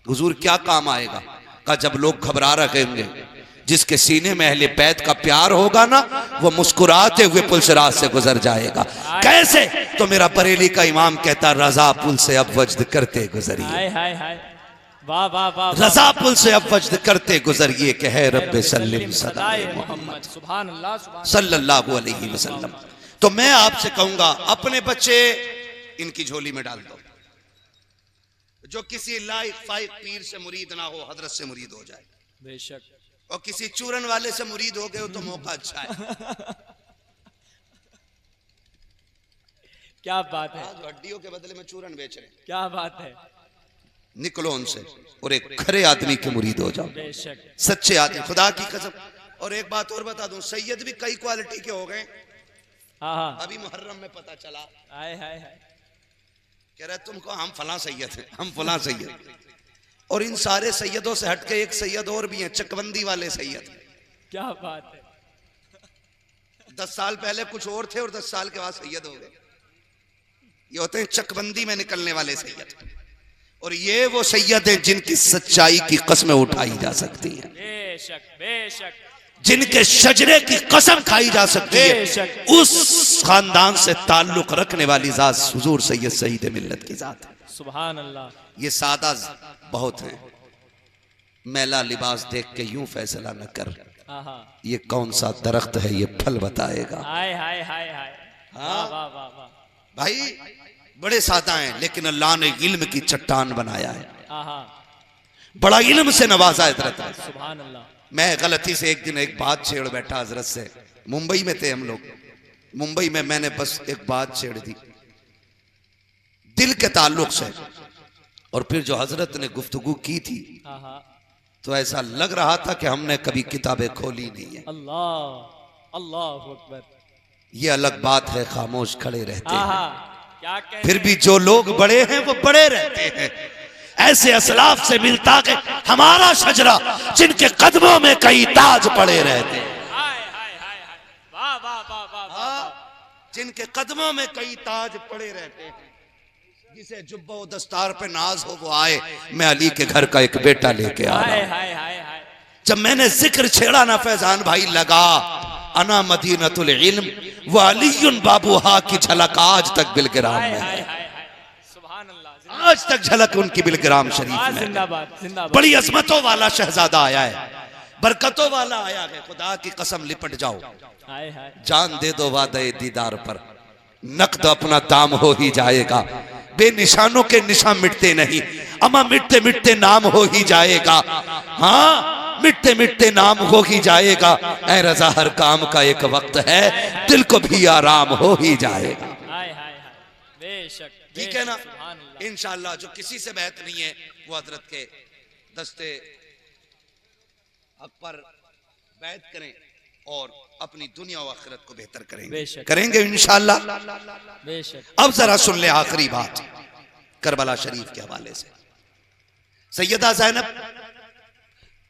हुजूर क्या काम आएगा, का जब लोग घबरा रहे होंगे, जिसके सीने में अहले बैत का प्यार होगा ना वो मुस्कुराते हुए पुल सिरात से गुजर जाएगा। कैसे, तो मेरा बरेली का इमाम कहता रजा पुल से अब वज्द करते गुजरिए, हाय हाय हाय, वाह वाह वाह, रजा पुल से अब वज्द करते गुजरिए कि है रब्बे सल्लिम सदाए मोहम्मद, सुभान अल्लाह सुभान सल्लल्लाहु अलैहि वसल्लम। तो मैं आपसे कहूंगा अपने बच्चे इनकी झोली में डाल दो, जो किसी लाइक फाइक पीर से मुरीद ना हो हजरत से मुरीद हो जाए, बेशक, और किसी चूरन वाले से मुरीद हो गए हो तो मौका अच्छा है। क्या बात है, आज हड्डियों के बदले में चूरन बेच रहे हैं, क्या बात है, निकलो उनसे और एक खरे आदमी के मुरीद हो जाओ, बेशक, सच्चे आदमी, खुदा की कसम। और एक बात और बता दूं, सैयद भी कई क्वालिटी के हो गए। हाँ हाँ, अभी मुहर्रम में पता चला, हाय हाय हाय, कह रहे तुमको हम फलां सैयद हैं, हम फलां सैयद, और इन सारे सैयदों से हटके एक सैयद और भी हैं, चकबंदी वाले सैयद। क्या बात है, 10 साल पहले कुछ और थे और 10 साल के बाद सैयद हो गए। ये होते हैं चकबंदी में निकलने वाले सैयद, और ये वो सैयद हैं जिनकी सच्चाई की कसमें उठाई जा सकती हैं, बेशक बेशक, जिनके शजरे की कसम खाई जा सकती है। उस खानदान से ताल्लुक रखने वाली जात हुजूर सैयद सईद मिल्लत की जात है। सुभान अल्लाह। ये सादा बहुत हैं, मैला लिबास देख के यूं फैसला न कर, ये कौन सा दरख्त है ये फल बताएगा। हाय हाय हाय हाय, वाह वाह वाह वाह, भाई बड़े सादा हैं लेकिन अल्लाह ने इल्म की चट्टान बनाया है, बड़ा इल्म से नवाजा है हजरत ने। सुभान अल्लाह। मैं गलती से एक दिन एक बात छेड़ बैठा हजरत से, मुंबई में थे हम लोग, मुंबई में मैंने बस एक बात छेड़ दी दिल के ताल्लुक से, और फिर जो हजरत ने गुफ्तगू की थी तो ऐसा लग रहा था कि हमने कभी किताबें खोली नहीं है। अल्लाह अल्लाह अकबर। ये अलग बात है खामोश खड़े रहते हैं, क्या कहते, फिर भी जो लोग बड़े हैं वो बड़े रहते हैं। ऐसे असलाफ से मिलता के हमारा शजरा जिनके कदमों में कई ताज पड़े रहते हैं। हाय हाय हाय हाय, वाह वाह वाह वाह वाह, जिनके कदमों में कई ताज पड़े रहते हैं, जिसे जुब्बा व दस्तार पे नाज हो वो आए, मैं अली के घर का एक बेटा लेके आ रहा हूं। जब मैंने जिक्र छेड़ा ना फैजान भाई लगा, अना मदीनतुल इल्म व अलीयुन बाबूहा की झलक आज तक बिलग्राम में है। आज तक झलक उनकी बिलग्राम शरीफ में। जिंदाबाद जिंदाबाद। बड़ी अजमतों वाला शहजादा आया है, बरकतों वाला आया है। खुदा की कसम लिपट जाओ, जान दे दो वादे दीदार पर, नकद अपना दाम हो ही जाएगा। बेनिशानों के निशान मिटते नहीं, अमा मिटते मिटते नाम हो ही जाएगा। हाँ, मिटते मिटते नाम हो ही जाएगा। ऐ रजा हर काम का एक वक्त है, दिल को भी आराम हो ही जाएगा। ठीक है ना? इंशाअल्लाह जो किसी से बैत नहीं है वो हजरत के दस्ते हक पर बैत करें और अपनी दुनिया और आखिरत को बेहतर करेंगे इंशाअल्लाह। अब जरा सुन ले आखिरी बात करबला शरीफ के हवाले से। सैयदा ज़ैनब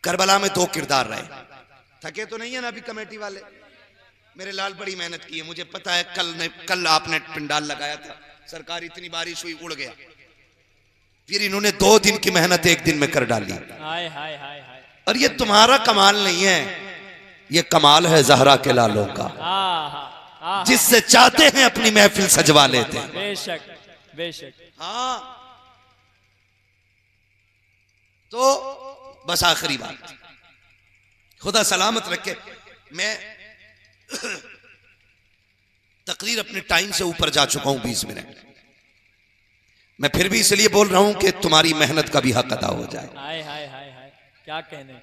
करबला में 2 किरदार रहे। थके तो नहीं है ना अभी कमेटी वाले? मेरे लाल बड़ी मेहनत की है, मुझे पता है। कल आपने पिंडाल लगाया था, सरकार इतनी बारिश हुई उड़ गया, फिर इन्होंने 2 दिन की मेहनत 1 दिन में कर डाली। और ये तुम्हारा कमाल नहीं है, ये कमाल है ज़हरा के लालों का, जिससे चाहते हैं अपनी महफिल सजवा लेते हैं। बेशक बेशक। हाँ, तो बस आखिरी बात, खुदा सलामत रखे। मैं तकरीर अपने टाइम से ऊपर जा चुका हूं 20 मिनट। मैं फिर भी इसलिए बोल रहा हूं कि तुम्हारी मेहनत का भी हक अदा हो जाए। क्या कहने,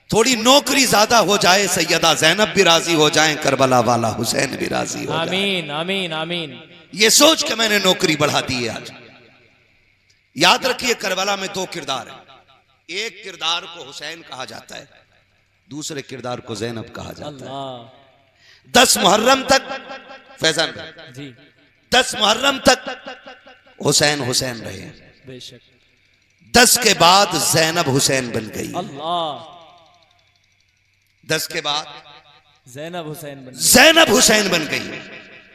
थोड़ी नौकरी ज्यादा हो जाए, सैयदा ज़ैनब भी राजी हो जाएं, करबला वाला हुसैन भी राजी हो जाए। आमीन आमीन आमीन। ये सोच के मैंने नौकरी बढ़ा दी है आज। याद रखिए करबला में 2 किरदार हैं। एक किरदार को हुसैन कहा जाता है, दूसरे किरदार को ज़ैनब कहा जाता है। 10 मुहर्रम तक फैजान जी, 10 मुहर्रम तक हुसैन हुसैन रहे। बेशक। 10 के बाद ज़ैनब हुसैन बन गई। अल्लाह। 10 के बाद ज़ैनब हुसैन बन गई।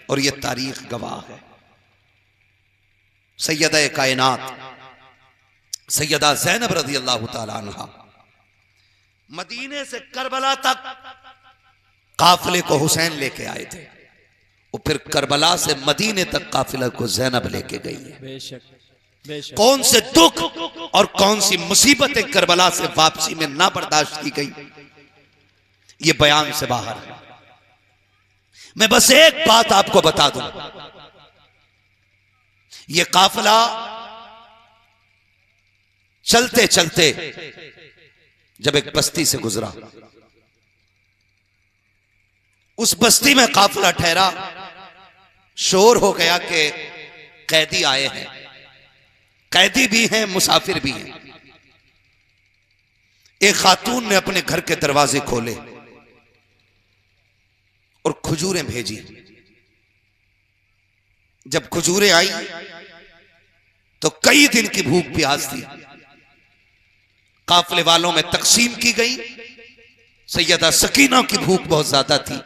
और ये तारीख गवाह है। सैयदा कायनात सैयदा ज़ैनब रज़ी अल्लाह ताला अन्हा मदीने से करबला तक काफिले को हुसैन लेके आए थे, और फिर करबला से मदीने तक काफिले को ज़ैनब लेके गई है। बेशक बेशक। कौन से दुख और कौन सी मुसीबतें करबला से वापसी में ना बर्दाश्त की गई, ये बयान से बाहर है। मैं बस एक बात आपको बता दूं, ये काफिला चलते चलते जब एक बस्ती से गुजरा, उस बस्ती में काफिला ठहरा, शोर हो गया कि कैदी आए हैं। कैदी भी हैं, मुसाफिर भी हैं। एक खातून ने अपने घर के दरवाजे खोले और खजूरें भेजी। जब खजूरें आई तो कई दिन की भूख प्यास थी, काफिले वालों में तकसीम की गई। सैयदा सकीना की भूख बहुत ज्यादा थी,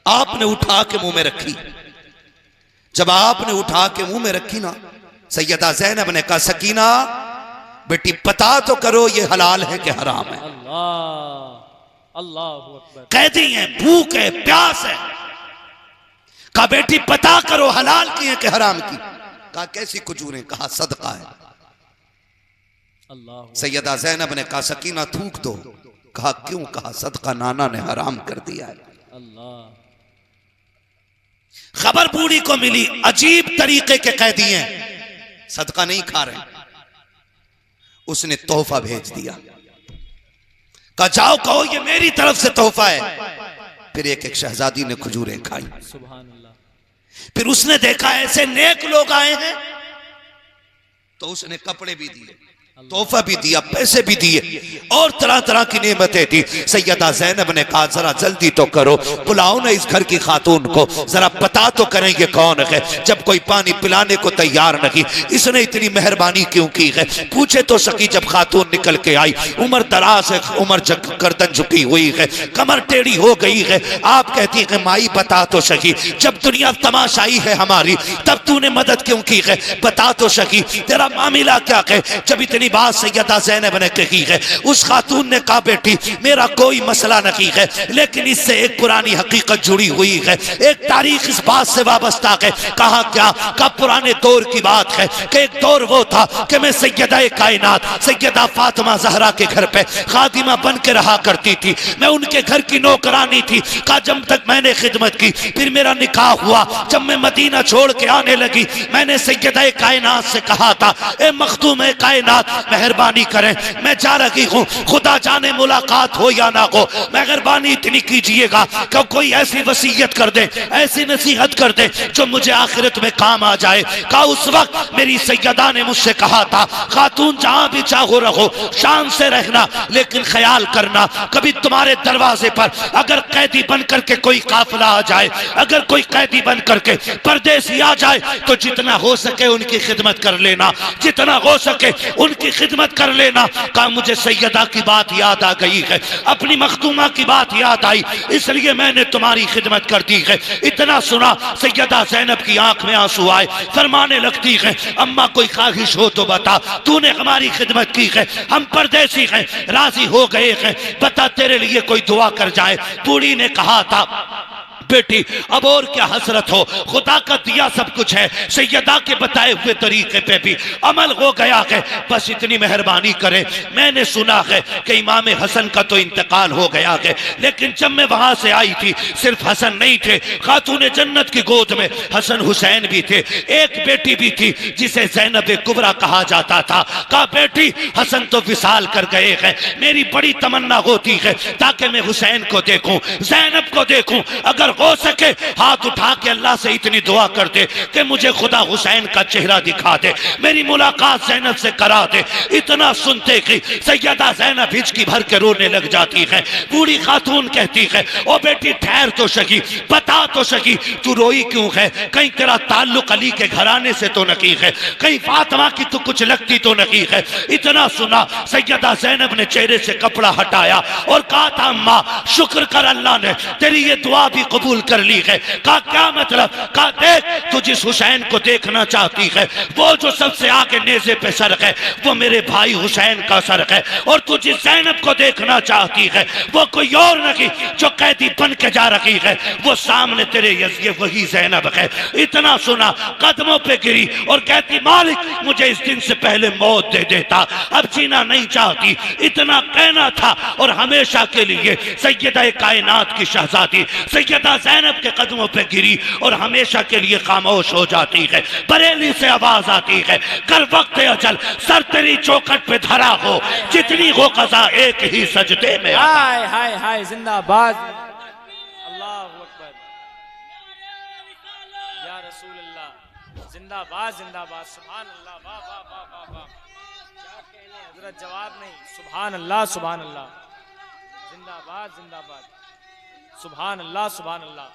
आपने उठा के मुंह में रखी। जब आपने उठा के मुंह में रखी ना, सैयदा ज़ैनब ने कहा, सकीना बेटी पता तो करो ये हलाल है कि हराम है। अल्लाह अकबर। कैदी है, भूख है, प्यास है। कहा बेटी पता करो हलाल की है कि हराम की। कहा कैसी खजूरें? कहा सदका है। अल्लाह। सैयदा ज़ैनब ने कहा सकीना थूक दो। कहा क्यों? कहा सदका नाना ने हराम कर दिया है। अल्लाह। खबर बूढ़ी को मिली, अजीब तरीके के कैदी हैं, सदका नहीं खा रहे। उसने तोहफा भेज दिया, कहा जाओ कहो ये मेरी तरफ से तोहफा है। फिर एक एक शहजादी ने खजूरें खाई। सुभान अल्लाह। फिर उसने देखा ऐसे नेक लोग आए हैं, तो उसने कपड़े भी दिए। तोहफा भी दिया, पैसे भी दिए और तरह तरह की नेमतें दी। सैयदा ज़ैनब ने कहा जरा जल्दी तो करो, बुलाओ ना इस घर की खातून को, जरा पता तो करें ये कौन है। जब कोई पानी पिलाने को तैयार नहीं, इसने इतनी मेहरबानी क्यों की है, पूछे तो सकी। जब खातून निकल के आई, उम्र दराज है, उम्र गर्दन झुकी हुई है, कमर टेढ़ी हो गई है। आप कहती है माई बता तो सकी, जब दुनिया तमाशाई है हमारी तब तूने मदद क्यों की है, बता तो सकी, तेरा मामला क्या है। जब इतनी बात सैयदा ज़ैनब ने कही है, उस खातून ने कहा बेटी मेरा कोई मसला नहीं है, लेकिन इससे एक पुरानी हकीकत जुड़ी हुई है, एक तारीख इस बात से वाबस्ता है। कहा क्या, का पुराने दौर की बात है कि एक दौर वो था कि मैं सैयदा कायनात सैयदा फातिमा ज़हरा के घर पे खादिमा बन के रहा करती थी, मैं उनके घर की नौकरानी थी। कहा जब तक मैंने खिदमत की, फिर मेरा निकाह हुआ, जब मैं मदीना छोड़ के आने लगी, मैंने सैयदा कायनात से कहा था ए मखदूम कायनात मेहरबानी करें, मैं जा रही हूँ, खुदा जाने मुलाकात हो या ना हो, मेहरबानी इतनी कीजिएगा कि कोई ऐसी वसीयत कर दे, ऐसी नसीहत कर दे जो मुझे आखिरत में काम आ जाए। कहा उस वक्त मेरी सैयदा ने मुझसे कहा था, खातून जहां भी चाहो रहो, शान से रहना, लेकिन ख्याल करना कभी तुम्हारे दरवाजे पर अगर कैदी बन करके कोई काफिला आ जाए, अगर कोई कैदी बन करके परदेसी आ जाए, तो जितना हो सके उनकी खिदमत कर लेना, जितना हो सके उनकी खिदमत कर लेना। कहा मुझे सैयदा की बात याद आ गई है, अपनी मखदूमा की बात याद आई, इसलिए मैंने तुम्हारी खिदमत कर दी है। इतना सुना सैयदा ज़ैनब की आंख में आंसू आए, फरमाने लगती है अम्मा कोई ख्वाहिश हो तो बता, तूने हमारी खिदमत की है, हम परदेसी हैं, राजी हो गए हैं, बता तेरे लिए कोई दुआ कर जाए। बूढ़ी ने कहा था बेटी अब और क्या हसरत हो, खुदा का दिया सब कुछ है, सैयदा के बताए हुए तरीके पे भी अमल हो गया है, बस इतनी मेहरबानी करें। मैंने सुना है कि इमाम हसन का तो इंतकाल हो गया है, लेकिन जब मैं वहां से आई थी सिर्फ हसन नहीं थे, खातून जन्नत की गोद में हसन हुसैन भी थे, एक बेटी भी थी जिसे ज़ैनब कुबरा कहा जाता था। कहा बेटी हसन तो विसाल कर गए हैं, मेरी बड़ी तमन्ना होती है ताकि मैं हुसैन को देखूं, ज़ैनब को देखूं, अगर हो सके हाथ उठा के अल्लाह से इतनी दुआ कर दे कि मुझे खुदा हुसैन का चेहरा दिखा दे, मेरी मुलाकात ज़ैनब से करा दे। इतना सुनते कि सैयदा ज़ैनब हिचकी भर के रोने लग जाती है। बूढ़ी खातून कहती है ओ बेटी ठहर तो सकी, बता तो सकी तू रोई क्यों है, कहीं तेरा ताल्लुक अली के घराने से तो नहीं है, कहीं फातिमा की तो कुछ लगती तो नहीं है। इतना सुना सैयदा ज़ैनब ने चेहरे से कपड़ा हटाया और कहा था अम्मा शुक्र कर अल्लाह ने तेरी ये दुआ भी कबूल कर ली है। कहा क्या मतलब, कहा देख तू जिस हुसैन को देखना चाहती है वो जो सबसे आगे नेज़े पे सर है वो मेरे भाई हुसैन का सर है, और तू जिस ज़ैनब को देखना चाहती है वो कोई और नहीं जो कैदी बन के जा रही है, वो सामने तेरे ये वही ज़ैनब है। इतना सुना कदमों पे गिरी और कहती मालिक मुझे इस दिन से पहले मौत दे देता, अब जीना नहीं चाहती। इतना कहना था और हमेशा के लिए सैयदा कायनात की शहजादी सैयदा ज़ैनब के कदमों पे गिरी और हमेशा के लिए खामोश हो जाती है। बरेली से आवाज आती है कर वक्त अजल सर तेरी चौखट पे धरा हो, जितनी हो कज़ा एक ही सजदे में। हाय हाय हाय जिंदाबाद, अल्लाह अकबर, या रसूल अल्लाह, जिंदाबाद जिंदाबाद, सुभान अल्लाह, वाह वाह वाह वाह वाह, क्या कहने हजरत, जवाब नहीं, सुभान अल्लाह सुभान अल्लाह, जिंदाबाद जिंदाबाद, सुभान अल्लाह सुभान अल्लाह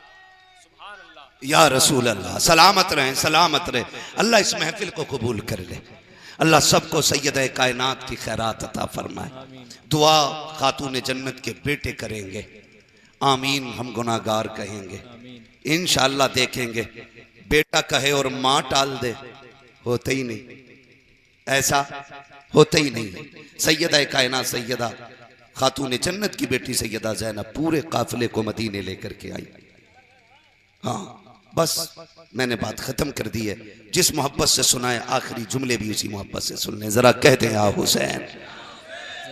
सुभान अल्लाह, या रसूल अल्लाह। सलामत रहें सलामत रहे, अल्लाह इस महफिल को कबूल कर ले, अल्लाह सबको सैयदा कायनात की खैरात अता फरमाए। दुआ खातून जन्नत के बेटे करेंगे, आमीन, हम गुनाहगार कहेंगे, इंशाअल्लाह देखेंगे। बेटा कहे और माँ टाल दे, होते ही नहीं, ऐसा होते ही नहीं। सैयदा कायनात सैयदा खातून जन्नत की बेटी सैयदा ज़ैनब पूरे काफिले को मदीने लेकर के आई। हाँ बस मैंने बात खत्म कर दी है, जिस मोहब्बत से सुनाए आखिरी जुमले भी उसी मोहब्बत से सुनने। जरा कहते हैं आ हुसैन,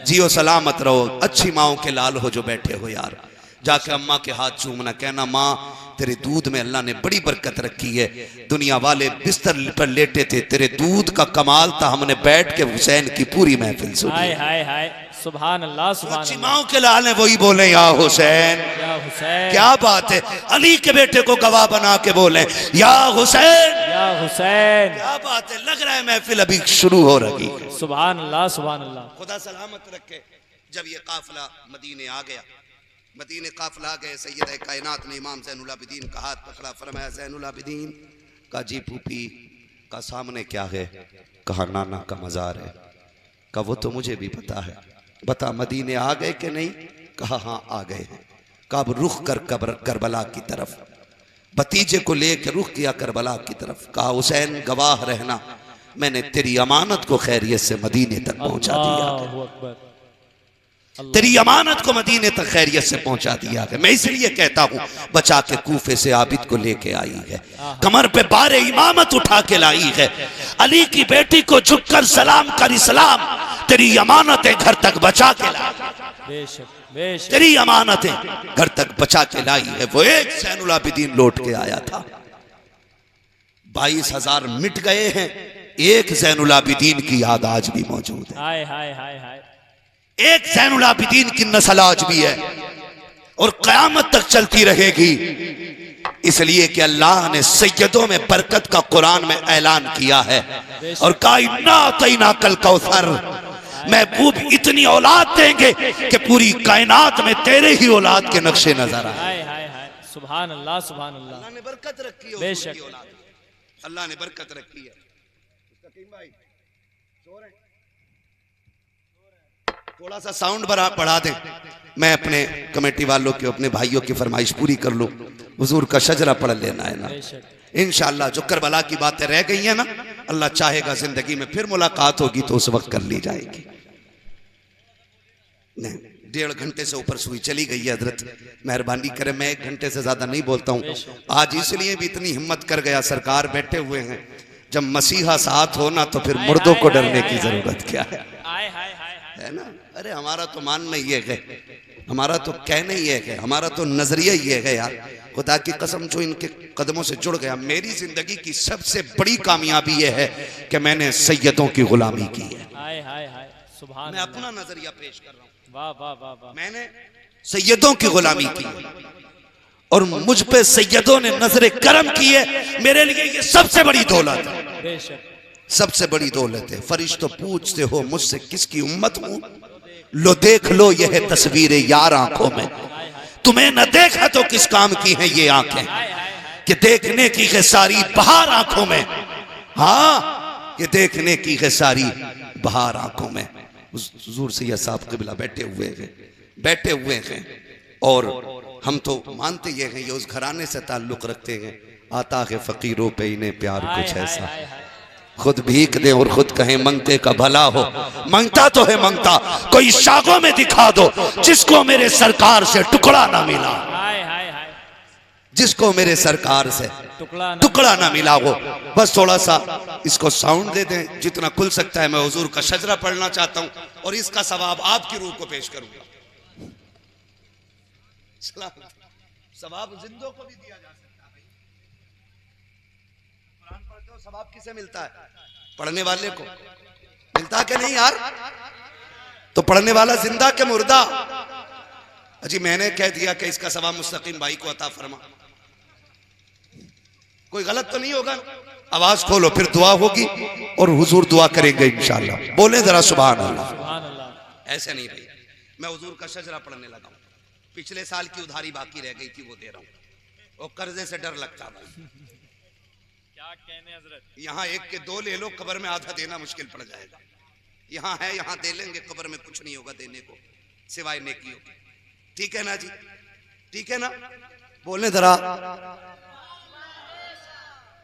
जियो सलामत रहो, अच्छी माओ के लाल हो जो बैठे हो यार, जाके अम्मा के हाथ चूमना, कहना माँ तेरे दूध में अल्लाह ने बड़ी बरकत रखी है, दुनिया वाले बिस्तर पर लेटे थे, तेरे दूध का कमाल था, हमने बैठ के हुसैन की पूरी महफिल सुनी। हाय हाय हाय, सुभान अल्लाह सुभान अच्छी अल्लाह, माओ के लाल है वही बोले या हुसैन, या हुसैन, क्या बात है, अली के बेटे को गवाह बना के बोले या हुसैन, या या हुसैन। क्या बात है, लग रहा है महफिल अभी शुरू हो रही है। सुभान अल्लाह सुभान अल्लाह। खुदा सलामत रखे। जब ये काफिला मदीने आ गया, मदीने काफिला आ गए, सैयद कायनात ने इमाम ज़ैनुल आबिदीन का हाथ पकड़ा, फरमाया ज़ैनुल आबिदीन का जी फूफी का सामने क्या है? कहा नाना का मज़ार है। कहा वो तो मुझे भी पता है, बता मदीने आ गए कि नहीं? कहा हाँ आ गए हैं। कहा अब रुख कर करबला की तरफ, भतीजे को लेकर रुख किया करबला की तरफ। कहा हुसैन गवाह रहना, मैंने तेरी अमानत को खैरियत से मदीने तक पहुंचा दिया। अल्लाहु अकबर। तेरी अमानत को मदीने तक खैरियत से पहुंचा दिया है। मैं इसलिए कहता हूं बचा के कूफे से आबिद को लेके आई है, कमर पे बारे इमामत उठा के लाई है। अली की बेटी को झुककर सलाम कर इस्लाम, तेरी अमानतें घर तक बचा के लाई, बेशक बेशक। तेरी अमानतें घर तक बचा के लाई है। वो एक ज़ैनुल आबिदीन लौट के आया था, 22,000 मिट गए हैं, एक ज़ैनुल आबिदीन की याद आज भी मौजूद है। हाय हाय हाय हाय। एक ज़ैनुल आबिदीन की नस्ल आज भी है और क़यामत तक चलती रहेगी, इसलिए कि अल्लाह ने सैयदों में बरकत का कुरान में ऐलान किया है और काइना तैना कल कौसर, महबूब इतनी औलाद देंगे कि पूरी कायनात में तेरे ही औलाद के नक्शे नजर आए। हाय हाय हाय। सुभान अल्लाह सुभान अल्लाह। अल्लाह ने बरकत रखी है, बेशक अल्लाह ने बरकत रखी है। थोड़ा सा साउंड बढ़ा दें, मैं अपने कमेटी वालों की, अपने भाइयों की फरमाइश पूरी कर लूं। हुजूर का शजरा पढ़ लेना है ना, इंशाअल्लाह। जो करबला की बातें रह गई हैं ना, अल्लाह चाहेगा जिंदगी में फिर मुलाकात होगी तो उस वक्त कर ली जाएगी। नहीं, 1.5 घंटे से ऊपर सुई चली गई है, हजरत मेहरबानी करें, मैं 1 घंटे से ज्यादा नहीं बोलता हूँ। आज इसलिए भी इतनी हिम्मत कर गया, सरकार बैठे हुए हैं, जब मसीहा साथ हो ना तो फिर मुर्दों को डरने की जरूरत क्या है? है ना? अरे हमारा तो मानना ही है, हमारा तो कहना ही है, हमारा तो नजरिया ही है यार। खुदा की कसम, जो इनके कदमों से जुड़ गया, मेरी जिंदगी की सबसे बड़ी कामयाबी यह है कि मैंने सैयदों की गुलामी की है। मैं अपना नजरिया पेश कर रहा हूँ। वाह वाह वाह वाह। मैंने सैयदों की गुलामी की और मुझ पे सैयदों ने नजरे करम की है। मेरे लिए ये सबसे बड़ी दौलत है, सबसे बड़ी दौलत है। फरिश्तों पूछते हो मुझसे किसकी उम्मत हूं? लो देख लो यह तस्वीरें यार आंखों में, तुम्हें न देखा तो किस काम की है ये आंखें, कि देखने की है सारी बहार आंखों में। हाँ, ये देखने की है सारी बहार आंखों में। हुजूर सैयद साहब क़िबला बैठे हुए हैं और हम तो मानते ये हैं, ये उस घराने से ताल्लुक रखते हैं। आता है फकीरों पे इन्हें प्यार कुछ ऐसा, खुद भीख दे और खुद कहें मंगते का भला हो। मंगता तो है मंगता, कोई शागों में दिखा दो जिसको मेरे सरकार से टुकड़ा ना मिला, जिसको मेरे सरकार से टुकड़ा ना मिला हो। बस थोड़ा सा इसको साउंड दे दें जितना खुल सकता है। मैं हुजूर का शजरा पढ़ना चाहता हूं और इसका सवाब आपकी रूह को पेश करूंगा। सवाब जिंदों को भी दिया जा सकता है। कुरान पढ़ते हो सवाब किसे मिलता है? पढ़ने वाले को मिलता कि नहीं यार? तो पढ़ने वाला जिंदा के मुर्दा? अजी मैंने कह दिया कि इसका सवाब मुस्तकीम भाई को अता फरमा। कोई गलत तो नहीं होगा? आवाज खोलो, फिर दुआ होगी और हुजूर दुआ करेंगे इंशाअल्लाह। बोले जरा सुभान अल्लाह। ऐसे नहीं भाई, मैं हुजूर का शजरा पढ़ने लगा हूं। पिछले साल की उधारी बाकी रह गई थी, वो दे रहा हूं। और कर्जे से डर लगता भाई, क्या कहने हजरत। यहाँ एक के 2 ले लो, कब्र में आधा देना मुश्किल पड़ जाएगा। यहाँ है, यहाँ दे लेंगे, कब्र में कुछ नहीं होगा देने को सिवाय नेकियों के। ठीक है ना जी? ठीक है ना? बोलने जरा।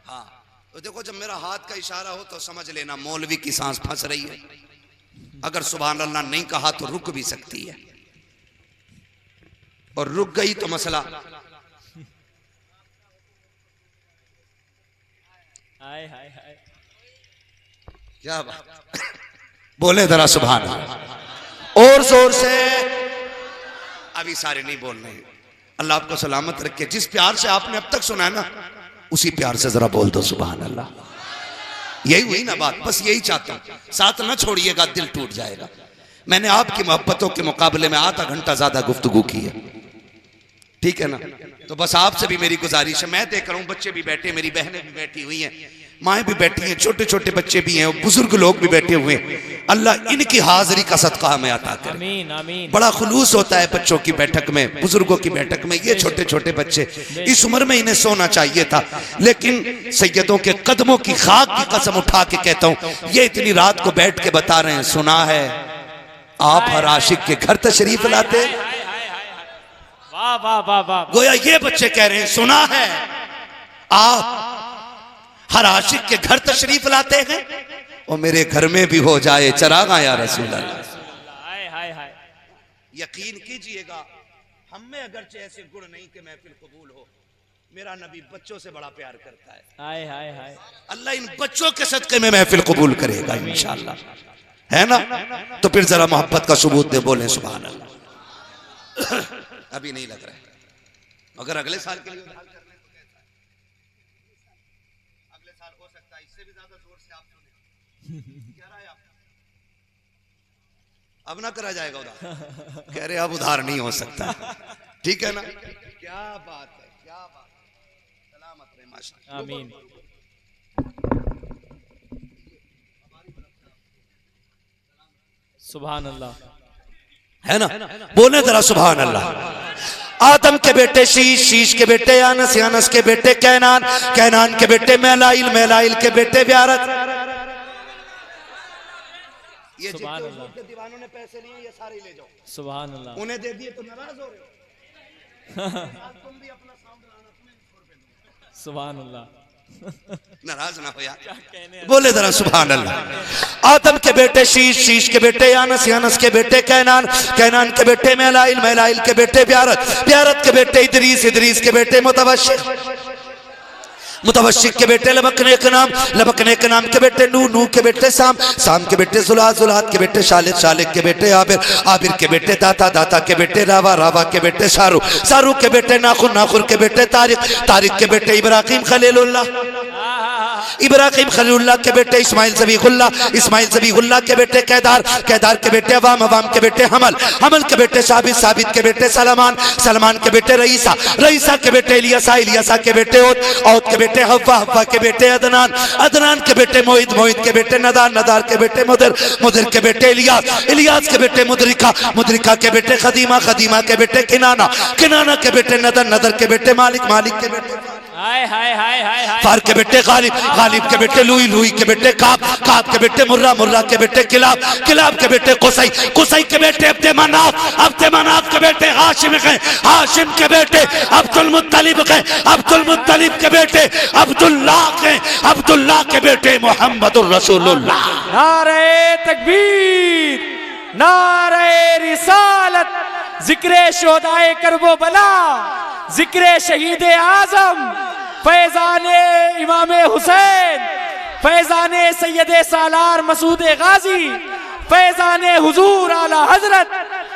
हाँ, तो देखो जब मेरा हाथ का इशारा हो तो समझ लेना मौलवी की सांस फंस रही है। अगर सुभान अल्लाह नहीं कहा तो रुक भी सकती है, और रुक गई तो मसला। हाय हाय हाय, क्या बात। बोले जरा सुभान अल्लाह और जोर से। अभी सारे नहीं बोल रहे। अल्लाह आपको सलामत रखे। जिस प्यार से आपने अब तक सुना ना, उसी प्यार से जरा बोल दो सुभान अल्लाह। यही हुई ना बात, बस यही चाहता हूं। साथ ना छोड़िएगा, दिल टूट जाएगा। मैंने आपकी मोहब्बतों के मुकाबले में आधा घंटा ज्यादा गुफ्तगू की है, ठीक है ना? तो बस आपसे भी मेरी गुजारिश है। मैं देख रहा हूं बच्चे भी बैठे, मेरी बहनें भी बैठी हुई हैं। माएँ भी बैठी हैं, छोटे छोटे बच्चे भी हैं, बुजुर्ग लोग भी बैठे हुए हैं। अल्लाह इनकी हाजिरी का सदका हमें अता करे। आमीन आमीन। बड़ा खुलूस होता है बच्चों की बैठक में, बुजुर्गों की बैठक में। ये छोटे छोटे बच्चे, इस उम्र में इन्हें सोना चाहिए था, लेकिन सैयदों के कदमों की खाक की कसम उठा के कहता हूँ, ये इतनी रात को बैठ के बता रहे हैं, सुना है आप हर आशिक के घर तशरीफ लाते। वाह वाह वाह वाह। गोया ये बच्चे कह रहे हैं, सुना है आप हर आशिक के घर तशरीफ लाते हैं, और मेरे घर में भी हो जाए चरागा या रसूल अल्लाह। हाय हाय हाय। यकीन कीजिएगा, हम में अगरचे ऐसे गुण नहीं कि महफिल कबूल हो, मेरा नबी बच्चों से बड़ा प्यार करता है। हाय हाय हाय। अल्लाह इन बच्चों के सदके में महफिल कबूल करेगा इंशाअल्लाह, है ना? तो फिर जरा मोहब्बत का सबूत दे, बोले सुभान अल्लाह। अभी नहीं लग रहा है, मगर अगले साल के लिए उधार कर लें तो कैसा है? अगले साल हो सकता है इससे भी ज्यादा जोर से आप सुने। क्या राय आप? अब ना करा जाएगा उधार? कह रहे अब उधार नहीं हो सकता। ठीक है ना? क्या बात है, क्या बात है। सलामत रहे माशाअल्लाह। आमीन। सुभान अल्लाह, है ना? बोले जरा सुभान अल्लाह। आदम के बेटे शीश, शीश के बेटे यानस, यानस के बेटे कैनान, कैनान के बेटे मैलाइल, मैलाइल के बेटे ब्यारत। ये सुभान अल्लाह। के दीवानों ने पैसे लिए, ये सारे ले जाओ। सुभान अल्लाह। उन्हें दे दिए तो नाराज हो रहे हो। तुम भी अपना साउंड लाना, तुम्हें 100 रुपए दूंगा। सुभान अल्लाह। नाराज ना हो यार, बोले जरा सुभान अल्लाह। आदम के बेटे शीश, शीश के बेटे यानस, यानस के बेटे कैनान, कैनान के बेटे मैलाइल, मैलाइल के बेटे ब्यारत, ब्यारत के बेटे इदरीस, इदरीस के बेटे मुतवश्शिक, मुतवश्शिक के बेटे लबकने के नाम, लबकने के नाम के बेटे नूह, नूह के बेटे साम, साम के बेटे जुलात, जुलात के बेटे शालिक, शालिक के बेटे आबिर, आबिर के बेटे दाता, दाता के बेटे रावा, रावा के बेटे सारू, सारू के बेटे नाखुर, नाखुर के बेटे तारिक, तारिक के बेटे इब्राहिम खलीलुल्लाह, इब्राहिम खलीलुल्लाह के बेटे इस्माइल ज़बीहुल्लाह, इस्माइल ज़बीहुल्लाह के बेटे कैदार, कैदार के बेटे अवाम, अवाम के बेटे हमल, हमल के बेटे साबित, साबित के बेटे सलमान, सलमान के बेटे रईसा, रईसा के बेटे इलियासा, इलियासा के बेटे औद, औद के बेटे हव्वा, हव्वा के बेटे अदनान, अदनान के बेटे मोहित, मोहित के बेटे नदार, नदार के बेटे मुदर, मुदर के बेटे इलियास, इलियास के बेटे मुदरिका, मुदरिका के बेटे खदीमा, खदीमा के बेटे किनाना, किनाना के बेटे नदर, नदर के बेटे मालिक, मालिक के बेटे हाय हाय हाय हाय हाय। फार के बेटे गालिब, गालिब के बेटे लुई, लुई के बेटे काब, काब के बेटे मुर्रा, मुर्रा के बेटे किलाब, किलाब के बेटे कुसई, कुसई के बेटे अब्दे मनाफ, अब्दे मनाफ के बेटे हाशिम के, हाशिम के बेटे अब्दुल मुत्तलिब के, अब्दुल मुत्तलिब के बेटे अब्दुल्लाह के, अब्दुल्लाह के बेटे मोहम्मदुर रसूलुल्लाह। नारे तकबीर, नारे रिसालत, जिक्रे शोदाए करबो बला, जिक्रे शहीद आजम, फैजाने इमाम हुसैन, फैजाने सैयदे सालार मसूद गाजी, फैजाने हुजूर आला हजरत,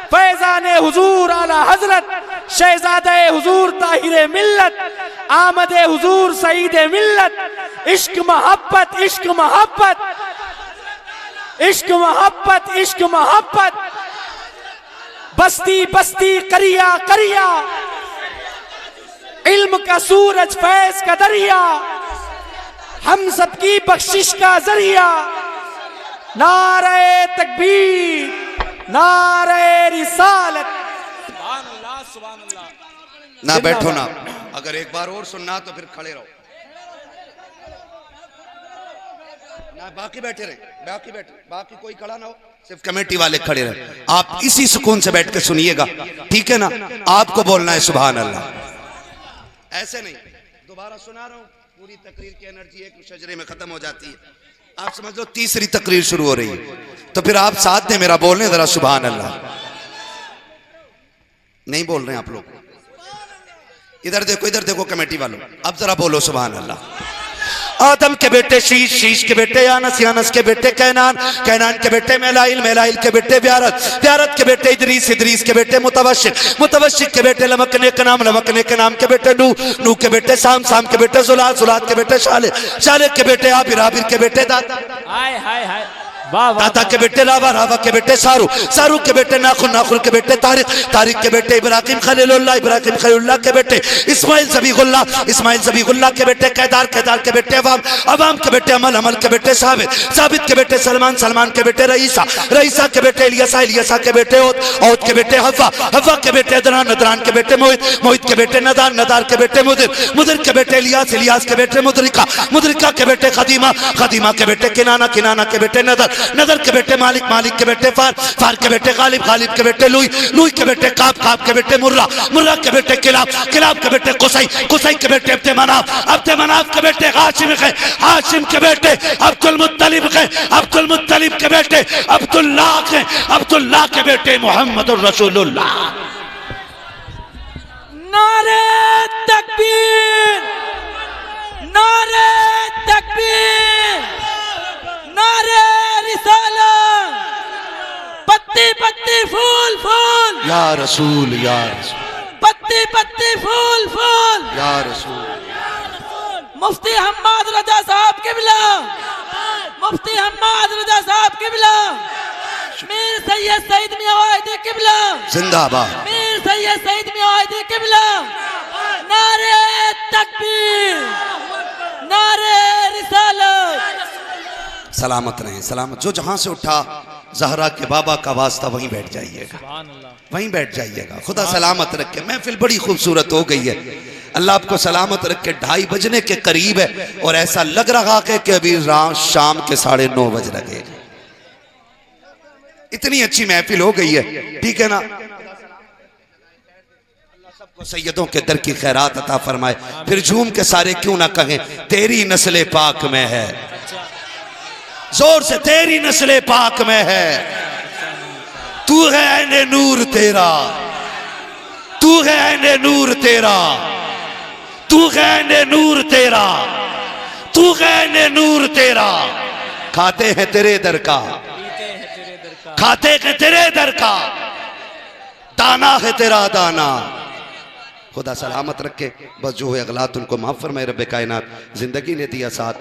फैजाने हुजूर आला हजरत, शहजादे हुजूर ताहिरे मिल्लत, आमदे हुजूर सईदे मिल्लत, इश्क मोहब्बत, इश्क मोहब्बत, इश्क मोहब्बत, इश्क मोहब्बत, बस्ती बस्ती करिया करिया, इल्म का सूरज फैज का दरिया, हम सबकी बख्शिश का जरिया। नारे तकबीर, नारे रिसालत। सुभान अल्लाह, सुभान अल्लाह। ना बैठो ना, अगर एक बार और सुनना तो फिर खड़े रहो ना, बाकी बैठे रहे, बाकी बैठे, बाकी कोई खड़ा ना हो, सिर्फ कमेटी वाले खड़े रहे। आप इसी सुकून से बैठ के सुनिएगा, ठीक है ना? आपको बोलना है सुभान अल्लाह, ऐसे नहीं। दोबारा सुना रहा हूं, पूरी तकरीर की एनर्जी एक शजरे में खत्म हो जाती है। आप समझ लो तीसरी तकरीर शुरू हो रही है, तो फिर आप साथ दें मेरा, बोलने जरा सुभान अल्लाह। नहीं बोल रहे हैं आप लोग, इधर देखो, इधर देखो कमेटी वालों, अब जरा बोलो सुभान अल्लाह। आदम के बेटे शीश, शीश के बेटे यानस, यानस के बेटे कैनान, कैनान के बेटे मैलाइल, मैलाइल के बेटे ब्यारत, ब्यारत के बेटे इदरीस, इदरीस के बेटे मुतवश्शिक, मुतवश्शिक के बेटे लमकने के नाम, लमकने के नाम के बेटे नूह, नूह के बेटे साम, साम के बेटे जुलात, जुलात के बेटे शालिक, शालिक के बेटे आबिर, आबिर के बेटे दाता। हाय हाय हाय। वाह वाह दादा के बेटे रावा, रावा के बेटे सारू, सारू के बेटे नाखुन, नाखुन के बेटे तारिक, तारिक के बेटे इब्राहिम खलीलुल्लाह, इब्राहिम खलीलुल्लाह के बेटे इस्माइल ज़बीहुल्लाह, इस्माइल ज़बीहुल्लाह के बेटे कैदार, कैदार के बेटे अवाम, अवाम के बेटे अमल, अमल के बेटे साबित, साबित के बेटे सलमान, सलमान के बेटे रईसा, रईसा के बेटे इलियासा, इलियासा के बेटे औद, औद के बेटे हव्वा, हव्वा के बेटे अदनान, अदनान के बेटे मोहित, मोहित के बेटे नदार, नदार के बेटे मुदिर, मुदिर के बेटे इलियास, इलियास के बेटे मुदरिका, मुदरिका के बेटे खदीमा, खदीमा के बेटे किनाना, किनाना के बेटे नदर, नदर के बेटे मालिक, मालिक के बेटे फार, फार के बेटे गालिब, गालिब के बेटे लुई, लुई के बेटे काब, काब के बेटे मुर्रा, मुर्रा के बेटे किलाब, किलाब के बेटे कुसई, कुसई के बेटे अब्दे मनाफ, अब्दे मनाफ के बेटे हाशिम के, हाशिम के बेटे अब्दुल मुत्तलिब के, अब्दुल मुत्तलिब के बेटे अब्दुल्लाह के, अब्दुल्लाह के बेटे मोहम्मदुर रसूलुल्लाह। नारे तकबीर, नारे तकबीर, नारे रिसालत, पत्ती पत्ती फूल फूल, या रसूल, या रसूल, पत्ती पत्ती फूल फूल, या रसूल। मुफ्ती हम्माद रजा साहब किबला, मुफ्ती हम्माद रजा साहब किबला, मीर सैयद सईद मियां वाहिदी किबला जिंदाबाद, मीर सैयद सईद मियां वाहिदी किबला। नारे तकबीर, नारे रिसालत। सलामत रहें, सलामत। जो जहां से उठा जहरा के बाबा का वास्ता वहीं बैठ जाइएगा, वहीं बैठ जाइएगा। खुदा सलामत रखे। महफिल बड़ी खूबसूरत हो गई है। अल्लाह आपको सलामत रखे। 2:30 बजने के करीब है और ऐसा लग रहा है कि अभी रात शाम के 9:30 बज रहे। इतनी अच्छी महफिल हो गई है, ठीक है ना। सबको सैयदों के दर की खैरात अता फरमाए। फिर झूम के सारे क्यों ना कहें तेरी नस्ले पाक में है, जोर से तेरी नस्ले पाक में है। तू है ऐने नूर तेरा, तू है ऐने नूर तेरा, तू है ऐने नूर तेरा, तू है ऐने नूर तेरा। खाते हैं तेरे दर का, खाते हैं तेरे दर का, दाना है तेरा दाना। खुदा सलामत रखे। बस जो है अगलात उनको माफ फरमाए रब्बे कायनात। जिंदगी ने दिया साथ।